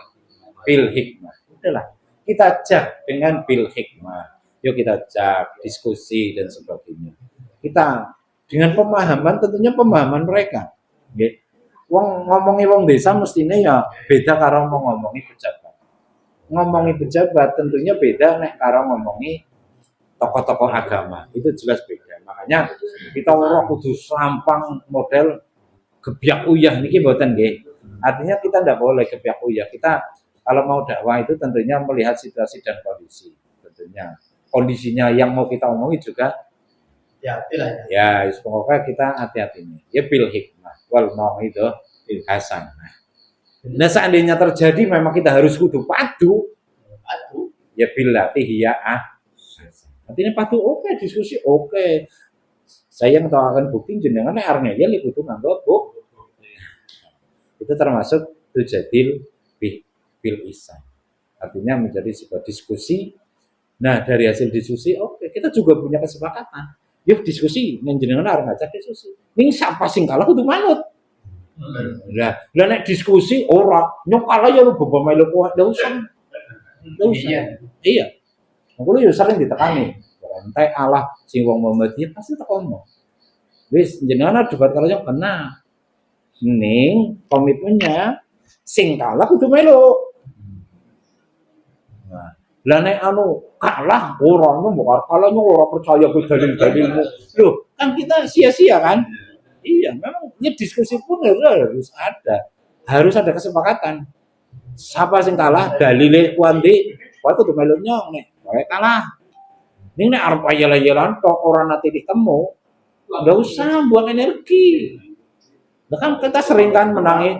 hikmah. Udahlah, kita ajak dengan bil hikmah. Yuk kita ajak diskusi dan sebagainya. Kita Dengan pemahaman, tentunya pemahaman mereka. Nggih. Ngomongi wong desa mestinya ya beda karo ngomongi pejabat. Ngomongi pejabat tentunya beda nek karo ngomongi tokoh-tokoh agama. Itu jelas beda. Makanya kita ora kudu sampang model gebyak uyah niki mboten nggih. Artinya kita tidak boleh gebyak uyah. Kita kalau mau dakwah itu tentunya melihat situasi dan kondisi. Tentunya kondisinya yang mau kita omongi juga Ya, itulah ya. ya pokoknya kita hati-hati nih. Ya bil hikmah wal mau'idhah hasan. Nah seandainya terjadi memang kita harus kudu padu. Aduh, Ya bilati hiya artinya padu oke, diskusi oke. Saya yang tawarkan bukti jenengan nek arep ya kudu nganggo bukti. Itu termasuk tujadil bil ihsan. Artinya menjadi sebuah diskusi. Nah, dari hasil diskusi oke, kita juga punya kesepakatan. Yuk diskusi, jenengan arep ngajak diskusi. Ning siapa sing kalah kudu manut. Lah nek diskusi ora nyok kalah ya lu bobo melu kuat ndak usah. Iya. Aku yo sering ditekani. Rantai Allah sing wong Muhammadiyah pasti tekono. Wis jenengan debat karo yang kena. Ning komitmennya sing kalah kudu melu. Nah, lah nek kalah ora mbok kalahnya ora percaya ke dalil-dalilmu. Loh, kan kita sia-sia kan? Iya, memang ya diskusi pun harus ada. Harus ada kesepakatan. Siapa sing kalah dalile kuwi kowe kudu melu nyong nek kowe kalah. Ning nek arep ayel-ayelan tok ora nate ditemu, enggak usah buang energi. Nah kan kita sering kan menangi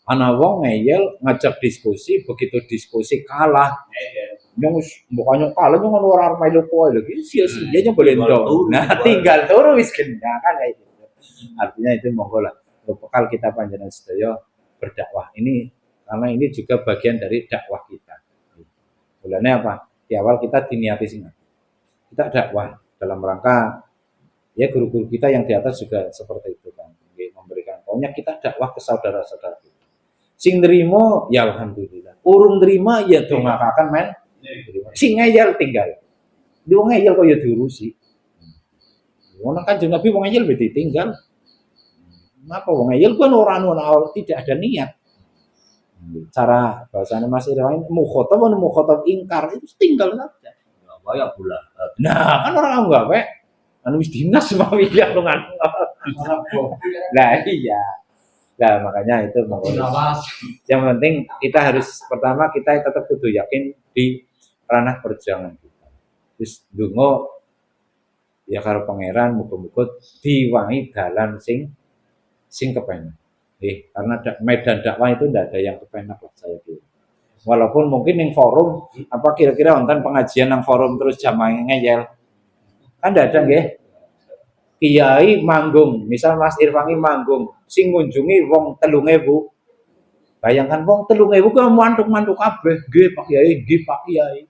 ana wong ngeyel ngajak diskusi, begitu diskusi kalah. Nyong bukannya kalah nyong ora arep melu kowe lho, sia-sia nyong boleh ndong. Nah, tinggal turu wis gendah kan kayak gitu. Artinya itu monggo lah. Bekal kita panjenengan sedaya berdakwah ini karena ini juga bagian dari dakwah kita. Mulane apa? Di awal kita diniati sing kita dakwah dalam rangka ya guru-guru kita yang di atas juga seperti itu kan. Memberikan pokoknya kita dakwah ke saudara-saudara kita. Sing nrimo ya alhamdulillah. Urung nrimo ya dongakaken men. Sing ngeyel tinggal. Di wong ngeyel kok ya diurusi. Wong Kanjeng Nabi wong ngeyel be ditinggal. Napa wong ngeyel kan ora tidak ada niat. Cara bahasanya Mas Irwan mukhotob ingkar itu tinggal saja. Ya pula. Nah, kan orang enggak pe. Anu wis dinas mawon ya lungan. Nah, iya. Nah, makanya itu yang penting kita harus pertama kita tetap kudu yakin di ranah perjuangan kita. Terus ndonga ya karo pangeran muga-muga diwangi dalan sing kepenak. Karena medan dakwah itu tidak ada yang kepenak lah saya kira. Walaupun mungkin yang forum apa kira-kira wonten pengajian yang forum terus jamaah ngeyel. Kan tidak ada nggih. Kiai manggung, misal Mas Irwangi manggung, sing ngunjungi wong 3.000. Bayangkan wong 3.000 ku mantuk-mantuk kabeh, nggih Pak Kiai, nggih Pak Kiai.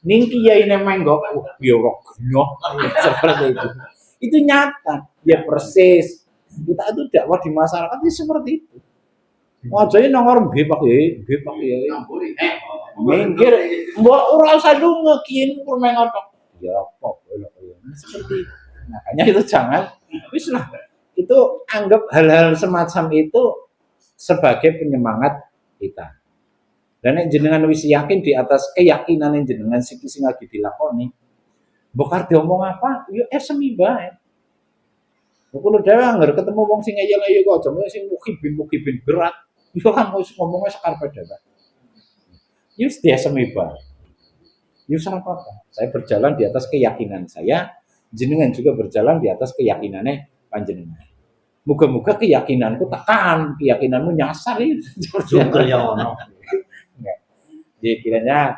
Ning kiyaine menggok, ya ora genah seperti itu. Itu nyata, ya persis. Kita itu dakwah di masyarakat itu seperti itu. Wajahnya nongor nggih Pak Kiai, nggih Pak Kiai. Minggir, mbok ora usah lunga kiyen permen ngotok. Ya kok seperti itu. Makanya itu jangan wis lah. Itu anggap hal-hal semacam itu sebagai penyemangat kita. Dan yang jenengan wis yakin di atas keyakinan yang jenengan sing lagi dilakoni. Mbok diomong apa? Yo semi bae. Kulo dhewe anggar ketemu wong sing ngeyel-ngeyel kok aja sing mukibin berat. Yo kan wis ngomongnya sekarepe dhewe. Yo dia semi bae. Yo apa? Saya berjalan di atas keyakinan saya, jenengan juga berjalan di atas keyakinannya panjenengan. Moga-moga keyakinanku tekan, keyakinanmu nyasar itu. Juga ya ono. Jadi kiranya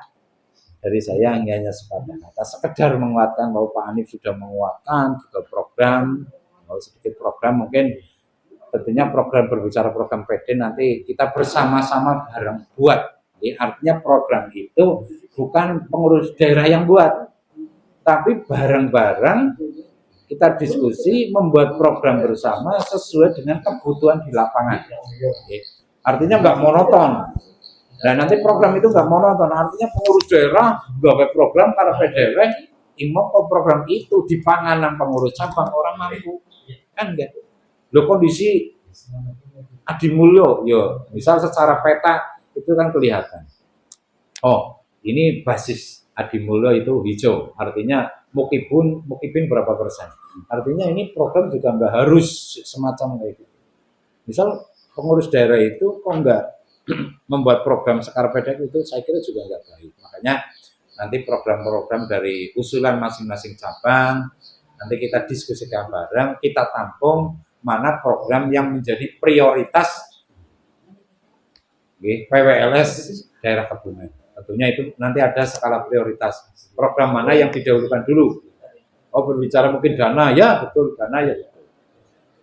dari saya hanya sepadan kata sekedar menguatkan bahwa Pak Hanif sudah menguatkan juga program, kalau sedikit program mungkin tentunya program berbicara program PD nanti kita bersama-sama bareng buat. Jadi artinya program itu bukan pengurus daerah yang buat, tapi bareng-bareng kita diskusi membuat program bersama sesuai dengan kebutuhan di lapangan. Artinya nggak monoton. Nah nanti program itu nggak monoton, artinya pengurus daerah nggak program karena PDW imam kok program itu di panganan pengurus cabang orang mampu kan enggak. Lo kondisi Adi Mulyo, yo misal secara peta itu kan kelihatan. Oh, ini basis Adi Mulyo itu hijau, artinya mukibin berapa persen. Artinya ini program juga nggak harus semacam kayak gitu. Misal pengurus daerah itu kok nggak membuat program sekar pendek itu, saya kira juga nggak baik. Makanya nanti program-program dari usulan masing-masing cabang, nanti kita diskusikan bareng, kita tampung mana program yang menjadi prioritas PWLS daerah Kebumen. Tentunya itu nanti ada skala prioritas. Program mana yang didahulukan dulu? Oh, berbicara mungkin dana, ya betul, dana ya betul.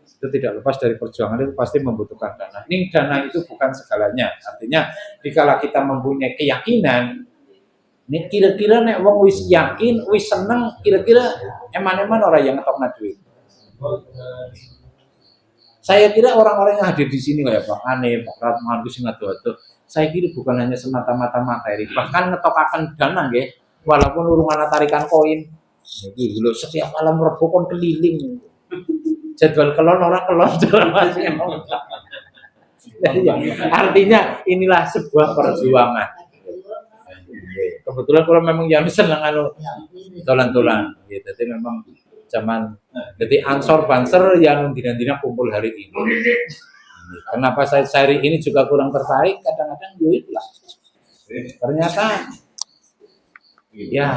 Itu tidak lepas dari perjuangan, itu pasti membutuhkan dana. Ini dana itu bukan segalanya. Artinya, jika kita mempunyai keyakinan, ini kira-kira nek wong wis yakin, wis seneng, kira-kira eman-eman orang yang ngetokna duit. Saya kira orang-orang yang hadir di sini kayak Pak Ane, Pak Ratman, Gus Ngado-ado, saya kira bukan hanya semata-mata materi, bahkan ngetokaken dana nggih, walaupun urung ana tarikan koin. Iki lho setiap malam Rebo kon keliling. Jadwal kelon orang kelon masih. Artinya inilah sebuah perjuangan. Kebetulan kalau memang yang seneng anu dolan-dolan, gitu. Jadi memang zaman jadi ansor banser yang dina-dina kumpul hari ini. Kenapa saya hari ini juga kurang tertarik? Kadang-kadang itulah. Ternyata ya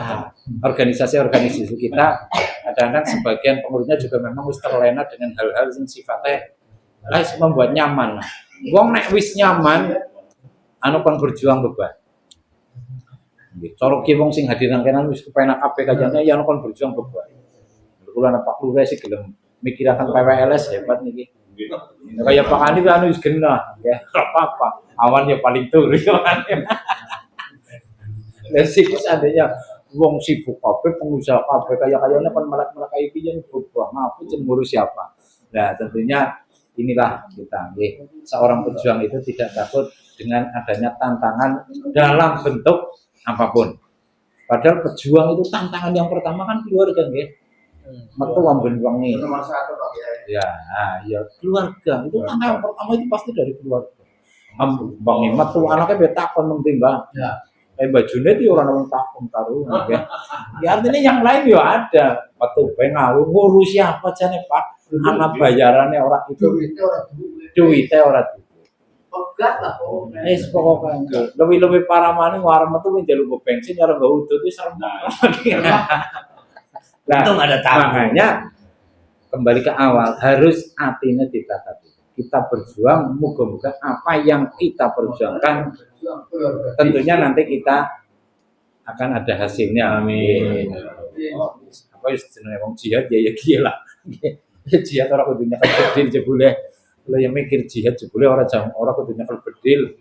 organisasi-organisasi kita kadang-kadang sebagian pengurusnya juga memang harus terlena dengan hal-hal yang sifatnya membuat nyaman. Wong nek wis nyaman, anu kon berjuang beban. Cara ki wong sing hadir nang kene wis kepenak kabeh kajane ya kon berjuang beban. Kula nang Pak Lurah sih gelem mikiraken PWLS hebat niki. Kayak Pak Andi anu wis genah ya, apa-apa. Awan ya paling turu ya. Lah sik seandainya wong sibuk kabeh pengusaha kabeh kaya-kayane kon melak-melak kaya piye berubah apa ngurus siapa. Nah, tentunya inilah kita nggih. Seorang pejuang itu tidak takut dengan adanya tantangan dalam bentuk apapun. Padahal pejuang itu tantangan yang pertama kan keluarga nggih. Metu amben wengi. Ya, ya keluarga. Itu tantangan pertama itu pasti dari keluarga. Wengi metu anaknya betakon mung timbang. Ya. Bajune itu orang orang takon karo ya. Ya artinya yang lain ya ada. Metu pengaruh ngurus siapa jane Pak. Anak bayarannya orang itu. Duitnya orang itu. Pegat lah kok. Wis pokoke lebih parah maneh warung metu njaluk bensin karo nggo udut wis serem. Nah, makanya kembali ke awal harus hatinya ditata. Kita berjuang, moga-moga apa yang kita perjuangkan tentunya nanti kita akan ada hasilnya. Amin. Apa jenenge wong jihad ya gila. Jihad ora kudunya bedil jebule. Kalau yang mikir jihad jebule ora kudunya bedil.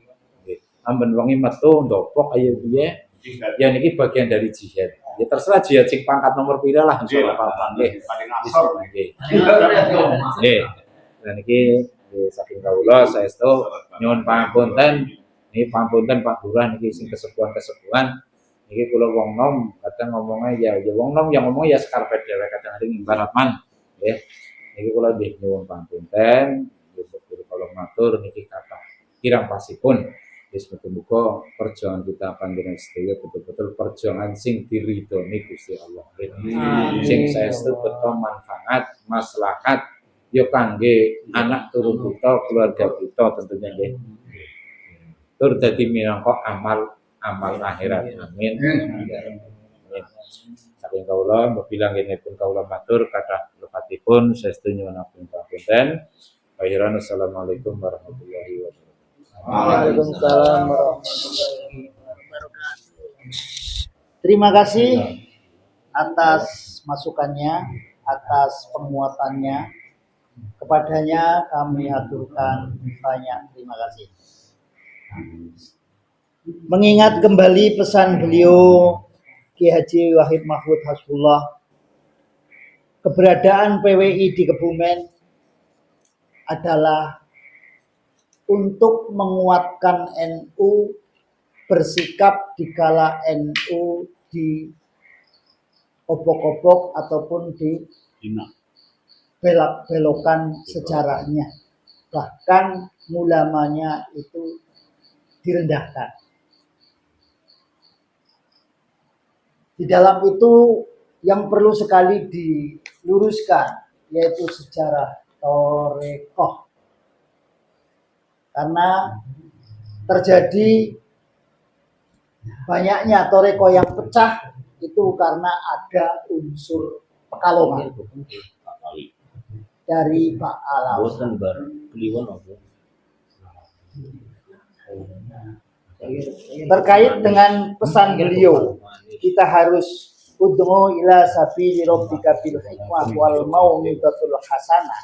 Amben wengi metu ndopok ayo piye? Ya niki bagian dari jihad. Ya terserah jihad sing pangkat nomor pira lah iso apa-apa nggih. Nggih. Dan niki saking kawula saestu nyuwun pangapunten. Niki pangapunten Pak Lurah niki sing kesepuhan-kesepuhan. Niki kula wong nom kadang ngomongnya ya wong nom yang ngomong ya sekarpet dhewe kadang-kadang ibaratman nggih. Niki kula nggih nyuwun pangapunten. Nggih kula matur niki kata kirang pasipun. Wis muga-muga perjuangan kita panjenengan sedaya betul-betul perjuangan sing diridhoni Gusti Allah. Sing saestu beto manfaat, maslahat ya kangge anak turun kita, keluarga kita tentunya nggih. Tur dadi minangka amal akhirat. Amin. Saking kawula mbilang ngenipun kawula matur kathah lepatipun saestu nyuwun pangapunten. Assalamualaikum warahmatullahi wabarakatuh. Waalaikumsalam warahmatullahi wabarakatuh. Terima kasih atas masukannya, atas penguatannya. Kepadanya kami aturkan banyak terima kasih. Mengingat kembali pesan beliau Ki Haji Wahid Mahfud Hasbullah, keberadaan PWI di Kebumen adalah untuk menguatkan NU bersikap dikala NU obok-obok ataupun di belok-belokan sejarahnya. Bahkan ulamanya itu direndahkan. Di dalam itu yang perlu sekali diluruskan yaitu sejarah Torekoh. Karena terjadi banyaknya Torekoh yang pecah itu karena ada unsur pekalongan dari Pak Alawi. Terkait dengan pesan beliau, kita harus ud'u ila sabili rabbika bil hikmah wal mau'izatul hasanah.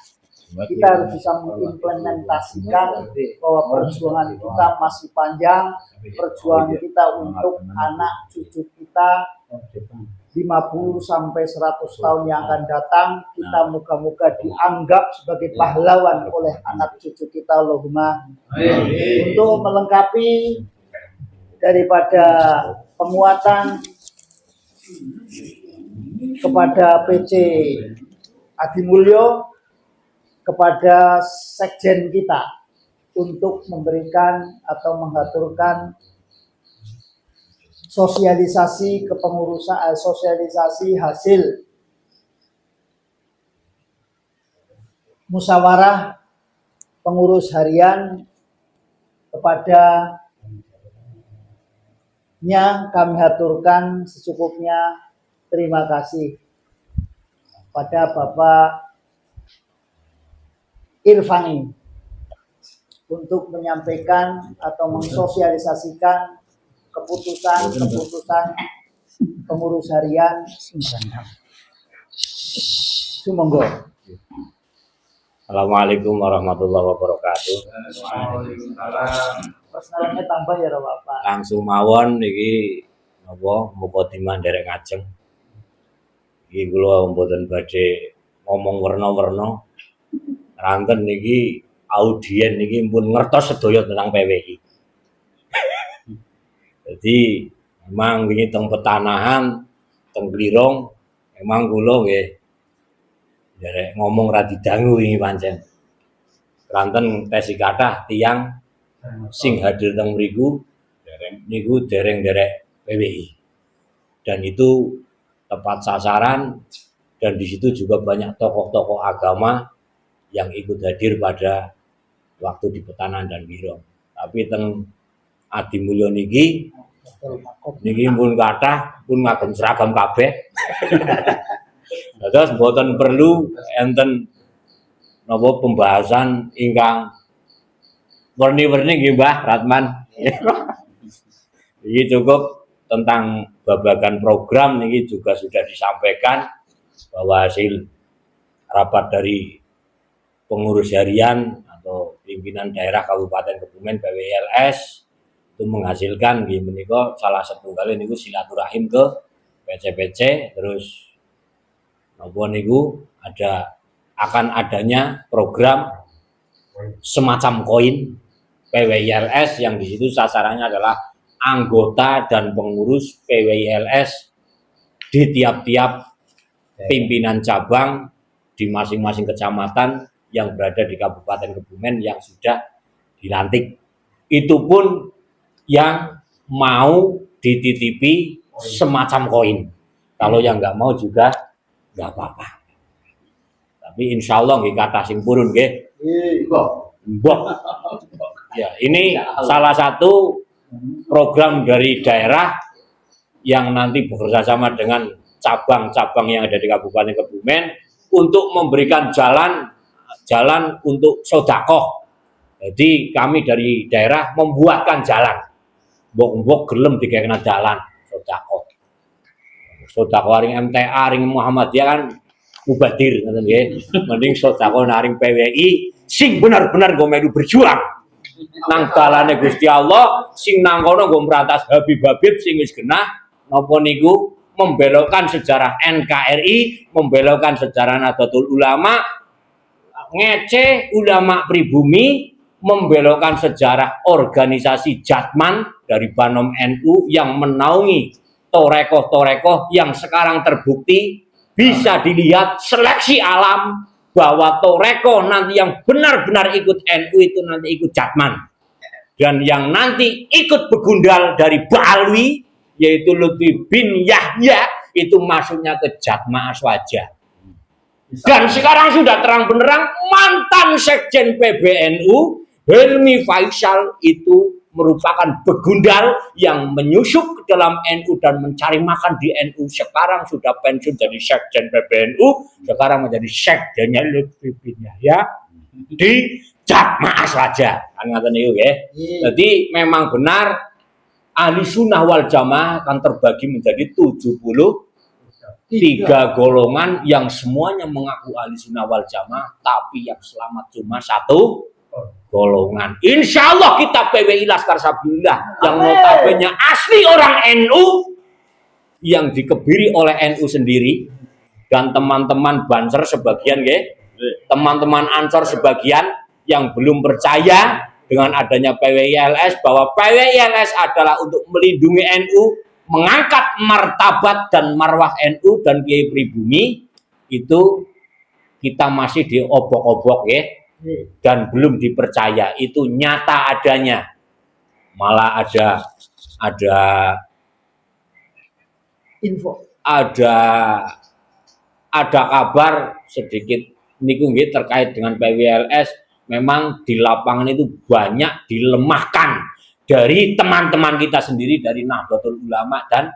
Kita harus bisa mengimplementasikan bahwa perjuangan kita masih panjang, perjuangan kita untuk anak cucu kita 50 sampai 100 tahun yang akan datang, kita moga-moga dianggap sebagai pahlawan oleh anak cucu kita, Allahumma. Untuk melengkapi daripada penguatan kepada PC Adi Mulyo, kepada sekjen kita untuk memberikan atau mengaturkan sosialisasi kepengurusan, sosialisasi hasil musyawarah pengurus harian kepada kami aturkan secukupnya terima kasih pada Bapak Irfani untuk menyampaikan atau mensosialisasikan keputusan pengurus harian Sumonggo. Assalamualaikum warahmatullahi wabarakatuh. Personalnya tambah ya Bapak. Langsung mawon iki napa mukadimah nderek ngajeng. Iki kula mboten badhe ngomong werna-werna. Ranten niki audien niki pun ngertos sedaya tentang PWI. Jadi memang wingi teng petanahan, teng Klirong, memang kula nggih nderek ngomong ra didangu wingi pancen. Ranten tesi kathah tiyang sing hadir teng mriku niku dereng-derek PWI. Dan itu tepat sasaran dan di situ juga banyak tokoh-tokoh agama yang ikut hadir pada waktu di Petanahan dan Klirong. Tapi teng Adi Mulyo niki pun kathah pun ngagem seragam kabeh. Terus mboten perlu enten napa pembahasan ingkang warni-warni nggih Mbah Ratman. Ini cukup tentang babagan program niki juga sudah disampaikan bahwa hasil rapat dari pengurus harian atau pimpinan daerah Kabupaten Kebumen PWLS itu menghasilkan nggih menika salah satu kali niku silaturahim ke PC-PC, terus napa niku akan adanya program semacam koin PWLS yang di situ sasarannya adalah anggota dan pengurus PWLS di tiap-tiap pimpinan cabang di masing-masing kecamatan yang berada di Kabupaten Kebumen yang sudah dilantik. Itu pun yang mau dititipi semacam koin. Kalau yang nggak mau juga nggak apa-apa. Tapi insya Allah nggih kathah sing purun nggih. Mbok. Ya, ini salah satu program dari daerah yang nanti bekerja sama dengan cabang-cabang yang ada di Kabupaten Kebumen untuk memberikan jalan untuk sodakoh. Jadi kami dari daerah membuatkan jalan. Mbok gelem dikena jalan sodakoh. Sodakoh ring MTA, ring Muhammadiyah kan mubadir ngoten nggih. Mending sodakoh naring PWI sing benar-benar go melu berjuang. Nang dalane Gusti Allah, sing nang kono go mrantas Habib-habib sing wis genah napa niku membelokkan sejarah NKRI, membelokkan sejarah Nahdlatul Ulama, ngece ulama pribumi, membelokkan sejarah organisasi Jatman dari Banom NU yang menaungi torekoh-torekoh yang sekarang terbukti bisa dilihat seleksi alam bahwa torekoh nanti yang benar-benar ikut NU itu nanti ikut Jatman, dan yang nanti ikut begundal dari Ba'alwi yaitu Lutfi bin Yahya itu masuknya ke Jatma Aswaja. Dan sekarang sudah terang benderang mantan sekjen PBNU Helmi Faisal itu merupakan begundal yang menyusup ke dalam NU dan mencari makan di NU. Sekarang sudah pensiun jadi sekjen PBNU, sekarang menjadi sekjennya Lutfi bin Yahya di Jatma Aswaja. Kan ngaten niku nggih. Jadi memang benar ahli sunnah wal jamaah akan terbagi menjadi 73 golongan yang semuanya mengaku ahli sunnah wal jamaah, tapi yang selamat cuma satu golongan. Insya Allah kita PWI Laskar Sabilillah yang notabene asli orang NU, yang dikebiri oleh NU sendiri, dan teman-teman Banser sebagian, teman-teman Ansor sebagian yang belum percaya dengan adanya PWI-LS, bahwa PWI-LS adalah untuk melindungi NU, mengangkat martabat dan marwah NU dan Kiai Pribumi, itu kita masih diobok-obok dan belum dipercaya. Itu nyata adanya. Malah ada info, ada kabar sedikit niku nggih terkait dengan PWI-LS. Memang di lapangan itu banyak dilemahkan dari teman-teman kita sendiri dari Nahdlatul Ulama dan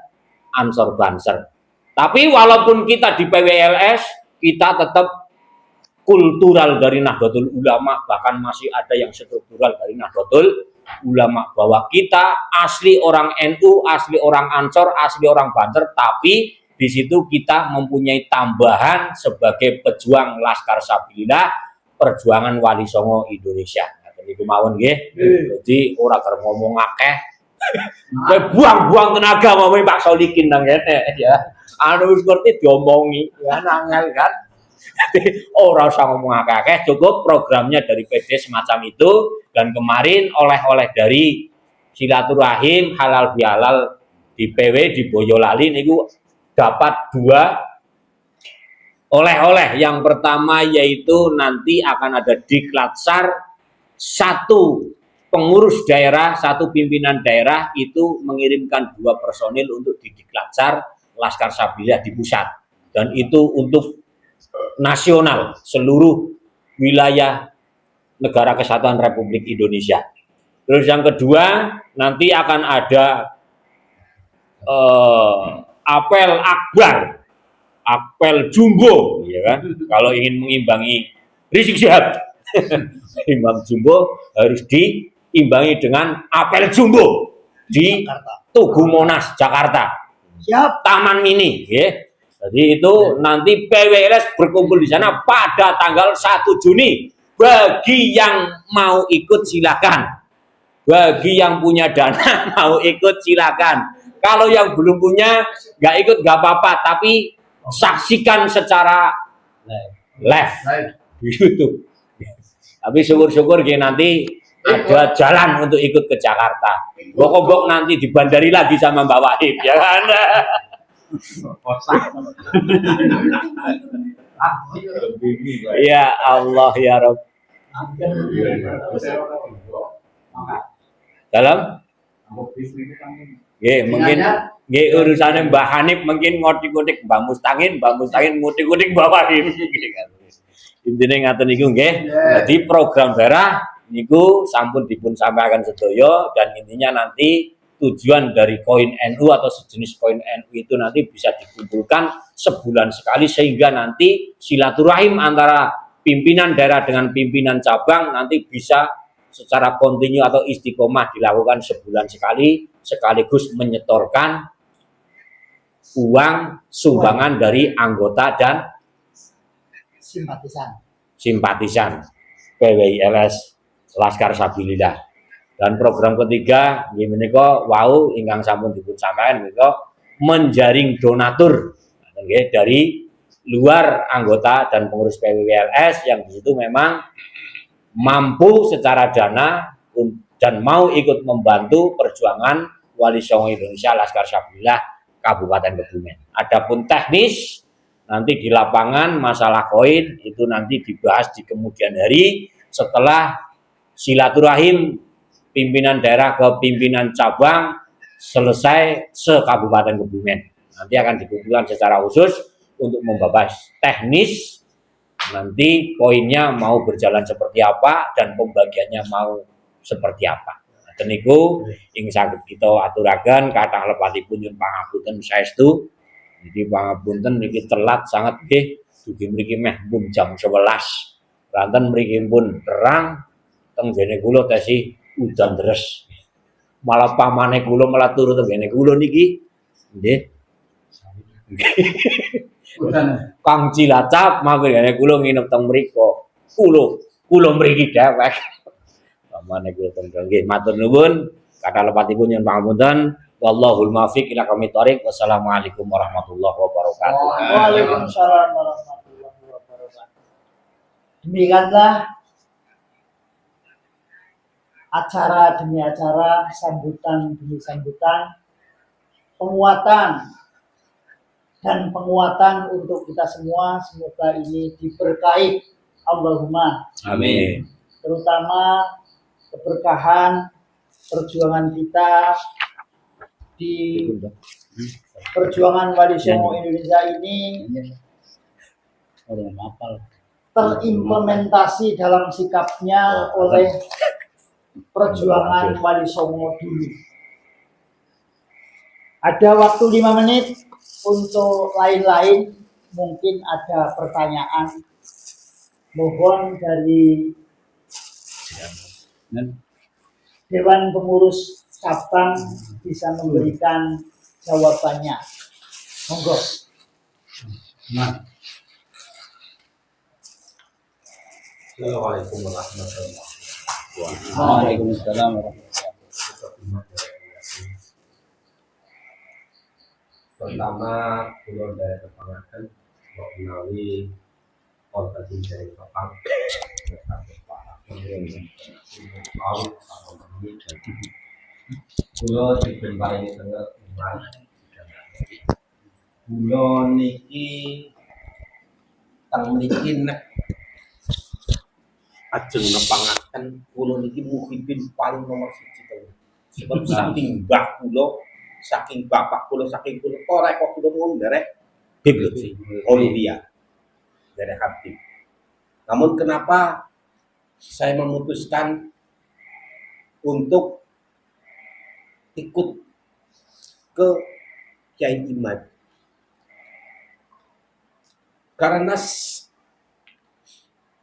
Ansor Banser. Tapi walaupun kita di PWI-LS, kita tetap kultural dari Nahdlatul Ulama, bahkan masih ada yang struktural dari Nahdlatul Ulama, bahwa kita asli orang NU, asli orang Ansor, asli orang Banser, tapi di situ kita mempunyai tambahan sebagai pejuang Laskar Sabilillah, perjuangan Wali Songo Indonesia. Niku mawon nggih. Jadi ora kerep ngomong akeh. Buang-buang tenaga ngomong Pak Solikin nang ngene ya. Anu wis ngerti diomongi, ya nangel kan. Ora usah ngomong akeh-akeh, cukup programnya dari PD semacam itu. Dan kemarin oleh-oleh dari silaturahim halal bihalal di PW di Boyolali niku dapat 2 oleh-oleh. Yang pertama yaitu nanti akan ada diklatsar 1 pengurus daerah, 1 pimpinan daerah itu mengirimkan 2 personil untuk diklatsar Laskar Sabilillah di pusat, dan itu untuk nasional seluruh wilayah Negara Kesatuan Republik Indonesia. Terus yang kedua nanti akan ada apel akbar, apel jumbo, ya kan? Kalau ingin mengimbangi Rizik Syihab, Imam Jumbo harus diimbangi dengan apel jumbo di Tugu Monas, Jakarta. siap, Taman Mini, ya. Jadi itu nanti PWLS berkumpul di sana pada tanggal 1 Juni. Bagi yang mau ikut silakan. Bagi yang punya dana mau ikut silakan. Kalau yang belum punya nggak ikut nggak apa-apa, tapi saksikan secara live di YouTube. Tapi syukur-syukur nanti ada jalan untuk ikut ke Jakarta. Bok-bok nanti dibandari lagi sama Mbak Wahid, ya kan? Ya Allah ya Rabb. Dalam? Mungkin urusannya Mbak Hanif mungkin ngotik-ngotik Mbak Mustangin ngotik-ngotik Mbak Wahid. Intinya ngaten niku nggih. Jadi program daerah niku sampun dipun sampaikan sedaya, dan intinya nanti tujuan dari koin NU atau sejenis koin NU itu nanti bisa dikumpulkan sebulan sekali, sehingga nanti silaturahim antara pimpinan daerah dengan pimpinan cabang nanti bisa secara kontinu atau istiqomah dilakukan sebulan sekali, sekaligus menyetorkan uang sumbangan dari anggota dan simpatisan PWI-LS Laskar Sabilillah. Dan program ketiga menika wau ingkang sampun dipun sampaikan menika menjaring donatur dari luar anggota dan pengurus PWI-LS yang di situ memang mampu secara dana dan mau ikut membantu perjuangan Wali Songo Indonesia Laskar Sabilillah Kabupaten Kebumen. Adapun teknis nanti di lapangan masalah koin itu nanti dibahas di kemudian hari setelah silaturahim pimpinan daerah ke pimpinan cabang selesai se-Kabupaten Kebumen. Nanti akan dikumpulkan secara khusus untuk membahas teknis nanti koinnya mau berjalan seperti apa dan pembagiannya mau seperti apa. Dan niku ing saged kita aturaken kathah lepatipun nyuwun pangapunten saestu. Jadi pangapunten niki telat sangat nggih. Dugi mriki meh pun jam 11. Ranten mriki pun terang teng jene kula tesi udan deres. Malah pamane kula malah turu teng jene kula niki. Nggih. Kang Cilacap mangkene kula nginep teng mriku. Kula mriki dhewek. Pamane kula teng nggih matur nuwun kathah lepatipun nyuwun pangapunten. Wallahul muwaffiq ila aqwamit thoriq. Wassalamualaikum warahmatullahi wabarakatuh. Waalaikumsalam warahmatullahi wabarakatuh. Demikianlah acara demi acara, sambutan demi sambutan, penguatan dan penguatan untuk kita semua. Semoga ini diberkahi Allahumma. Amin. Terutama keberkahan perjuangan kita di perjuangan Wali Songo Indonesia ini terimplementasi dalam sikapnya oleh perjuangan Wali Songo dulu. Ada waktu 5 menit untuk lain-lain, mungkin ada pertanyaan. Mohon dari Dewan Pengurus Cabang bisa memberikan jawabannya. Monggo. Assalamualaikum warahmatullahi wabarakatuh. Waalaikumsalam warahmatullahi Pertama, kula dari kepangaken menawi wonten dari Bapak kula dipun paringi tengah iman. Kula niki teng mriki nek ajeng nepangaken kula niki muhibin paling nomor 1 teng. Sebab saking mbah kula, saking bapak kula, saking kula ora kok kula mun derek bibliotek Olimpia. Derek Habib. Namun kenapa saya memutuskan untuk ikut ke Kiai Imad? Karena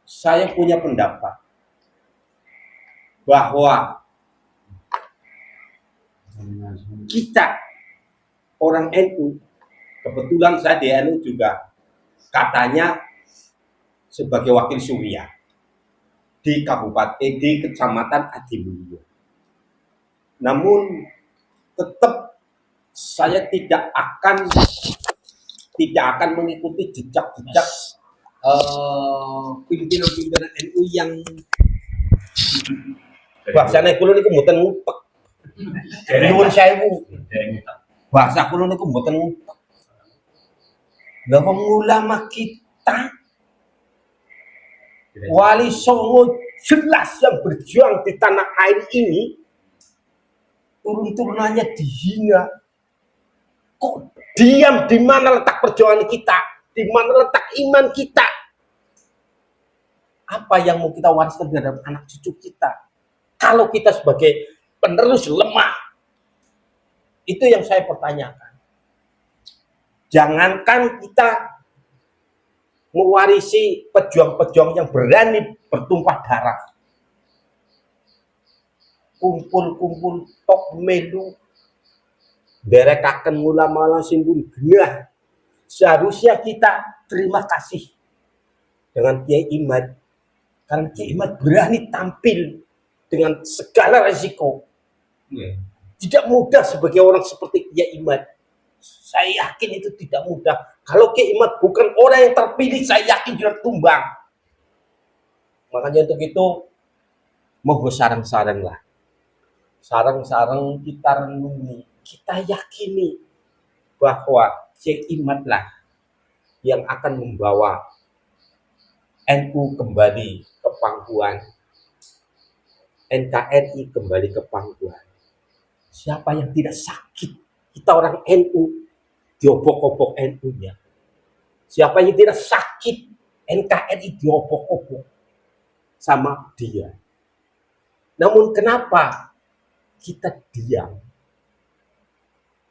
saya punya pendapat bahwa kita orang NU, kebetulan saya di NU juga katanya sebagai wakil Surya di kabupaten di kecamatan Adimulyo. Namun tetap saya tidak akan mengikuti jejak-jejak pimpinan-pimpinan NU yang bahasane kula niku mboten ngutek. Nyuwun sewu. Bahasa kula niku mboten ngutek. Lah wong ulama kita Wali Songo jelas yang berjuang di tanah air ini turun-turunannya dihina. Kok diam? Di mana letak perjuangan kita? Di mana letak iman kita? Apa yang mau kita wariskan terhadap anak cucu kita? Kalau kita sebagai penerus lemah, itu yang saya pertanyakan. Jangankan kita mewarisi pejuang-pejuang yang berani bertumpah darah, kumpul-kumpul tok melu derekaken ulama simbun genah. Seharusnya kita terima kasih dengan Kiai Imad, karena Kiai Imad berani tampil dengan segala resiko. Tidak mudah sebagai orang seperti Kiai Imad. Saya yakin itu tidak mudah. Kalau Kiai Imad bukan orang yang terpilih, saya yakin dia tumbang. Makanya untuk itu, monggo sarang-sarang lah. Sarang-sarang kita renungi, kita yakini bahwa Kiai Imadlah yang akan membawa NU kembali ke pangkuan, NKRI kembali ke pangkuan. Siapa yang tidak sakit? Kita orang NU, diobok-obok NU-nya. Siapa yang tidak sakit? NKRI diobok-obok sama dia. Namun kenapa kita diam?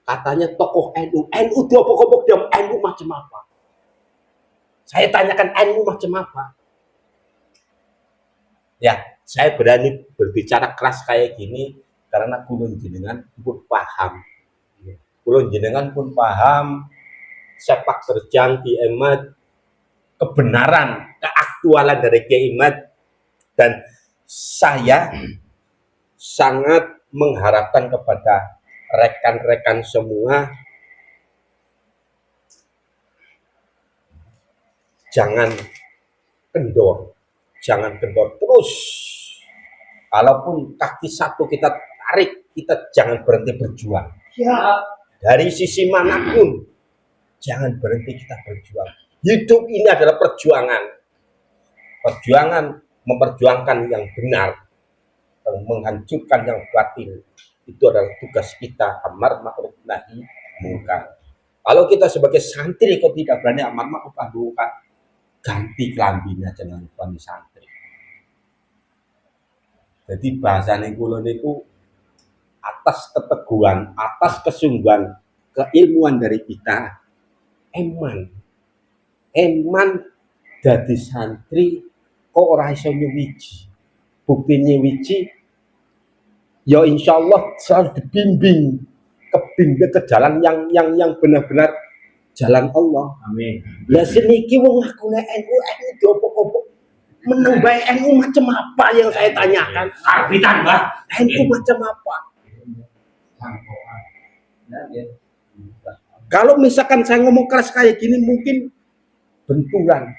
Katanya tokoh NU diobok-obok diam. NU macam apa? Saya tanyakan NU macam apa? Ya, saya berani berbicara keras kayak gini karena kulon jenengan pun paham. Kulon jenengan pun paham sepak terjang Kiai Imad, kebenaran, keaktualan dari Kiai Imad, dan saya sangat mengharapkan kepada rekan-rekan semua jangan kendor terus. Kalaupun kaki satu kita tarik, kita jangan berhenti berjuang. Ya. Dari sisi manapun, jangan berhenti kita berjuang. Hidup ini adalah perjuangan. Perjuangan memperjuangkan yang benar dan menghancurkan yang batil. Itu adalah tugas kita, amar ma'ruf nahi munkar. Kalau kita sebagai santri kok tidak berani amar ma'ruf nahi munkar, ganti kelambinya jangan suami santri. Jadi bahasane kula niku atas keteguhan, atas kesungguhan, keilmuan dari kita, eman dadi santri kok ora iso nyuwiji. Bukti nyuwiji ya insyaallah selalu dibimbing ke jalan yang benar-benar jalan Allah. Amin. Lah seniki wong ngakune NU diopok-opok meneng bae NU macam apa yang saya tanyakan? Karbitan, Mbah. NU macam apa? Kalau misalkan saya ngomong keras kayak gini mungkin benturan.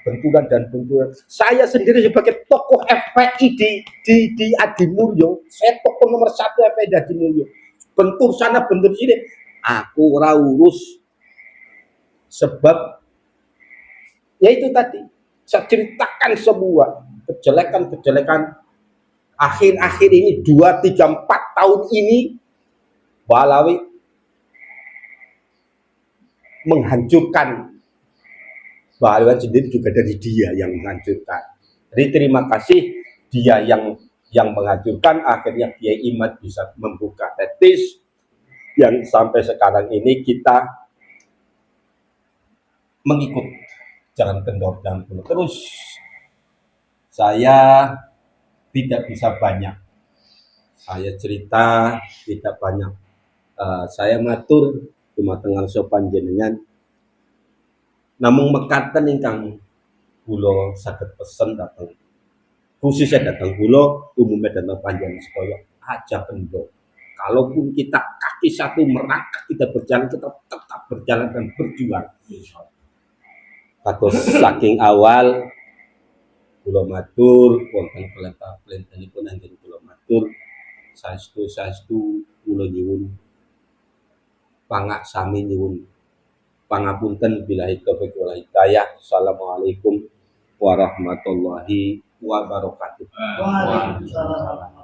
Saya sendiri sebagai tokoh FPI di Adimulyo, saya tokoh nomor 1 FPI di Adimulyo. Bentur sana bentur sini, aku ora urus. Sebab ya itu tadi saya ceritakan semua kejelekan akhir-akhir ini 2, 3, 4 tahun ini Balawi menghancurkan. Balawi sendiri juga dari dia yang menghancurkan. Jadi terima kasih dia yang menghancurkan, akhirnya Kiai Imad bisa membuka tetis yang sampai sekarang ini kita mengikut, jangan kendor dan terus. Saya tidak bisa banyak, saya cerita tidak banyak. Saya matur cuma tengah sopan jenengan. Namung mekaten ingkang kula saged pesen datang, khususnya datang kula, umumnya datang panjenengan sedaya aja kendor. Kalaupun kita kaki satu merangkak kita berjalan, kita tetap berjalan dan berjuang. Kados saking awal kula matur wonten pelentanipun anggen kula matur saestu kula nyuwun pangak sami nyuwun pangapunten billahi taufiq wal hidayah. Assalamualaikum warahmatullahi wabarakatuh. Waalaikumsalam.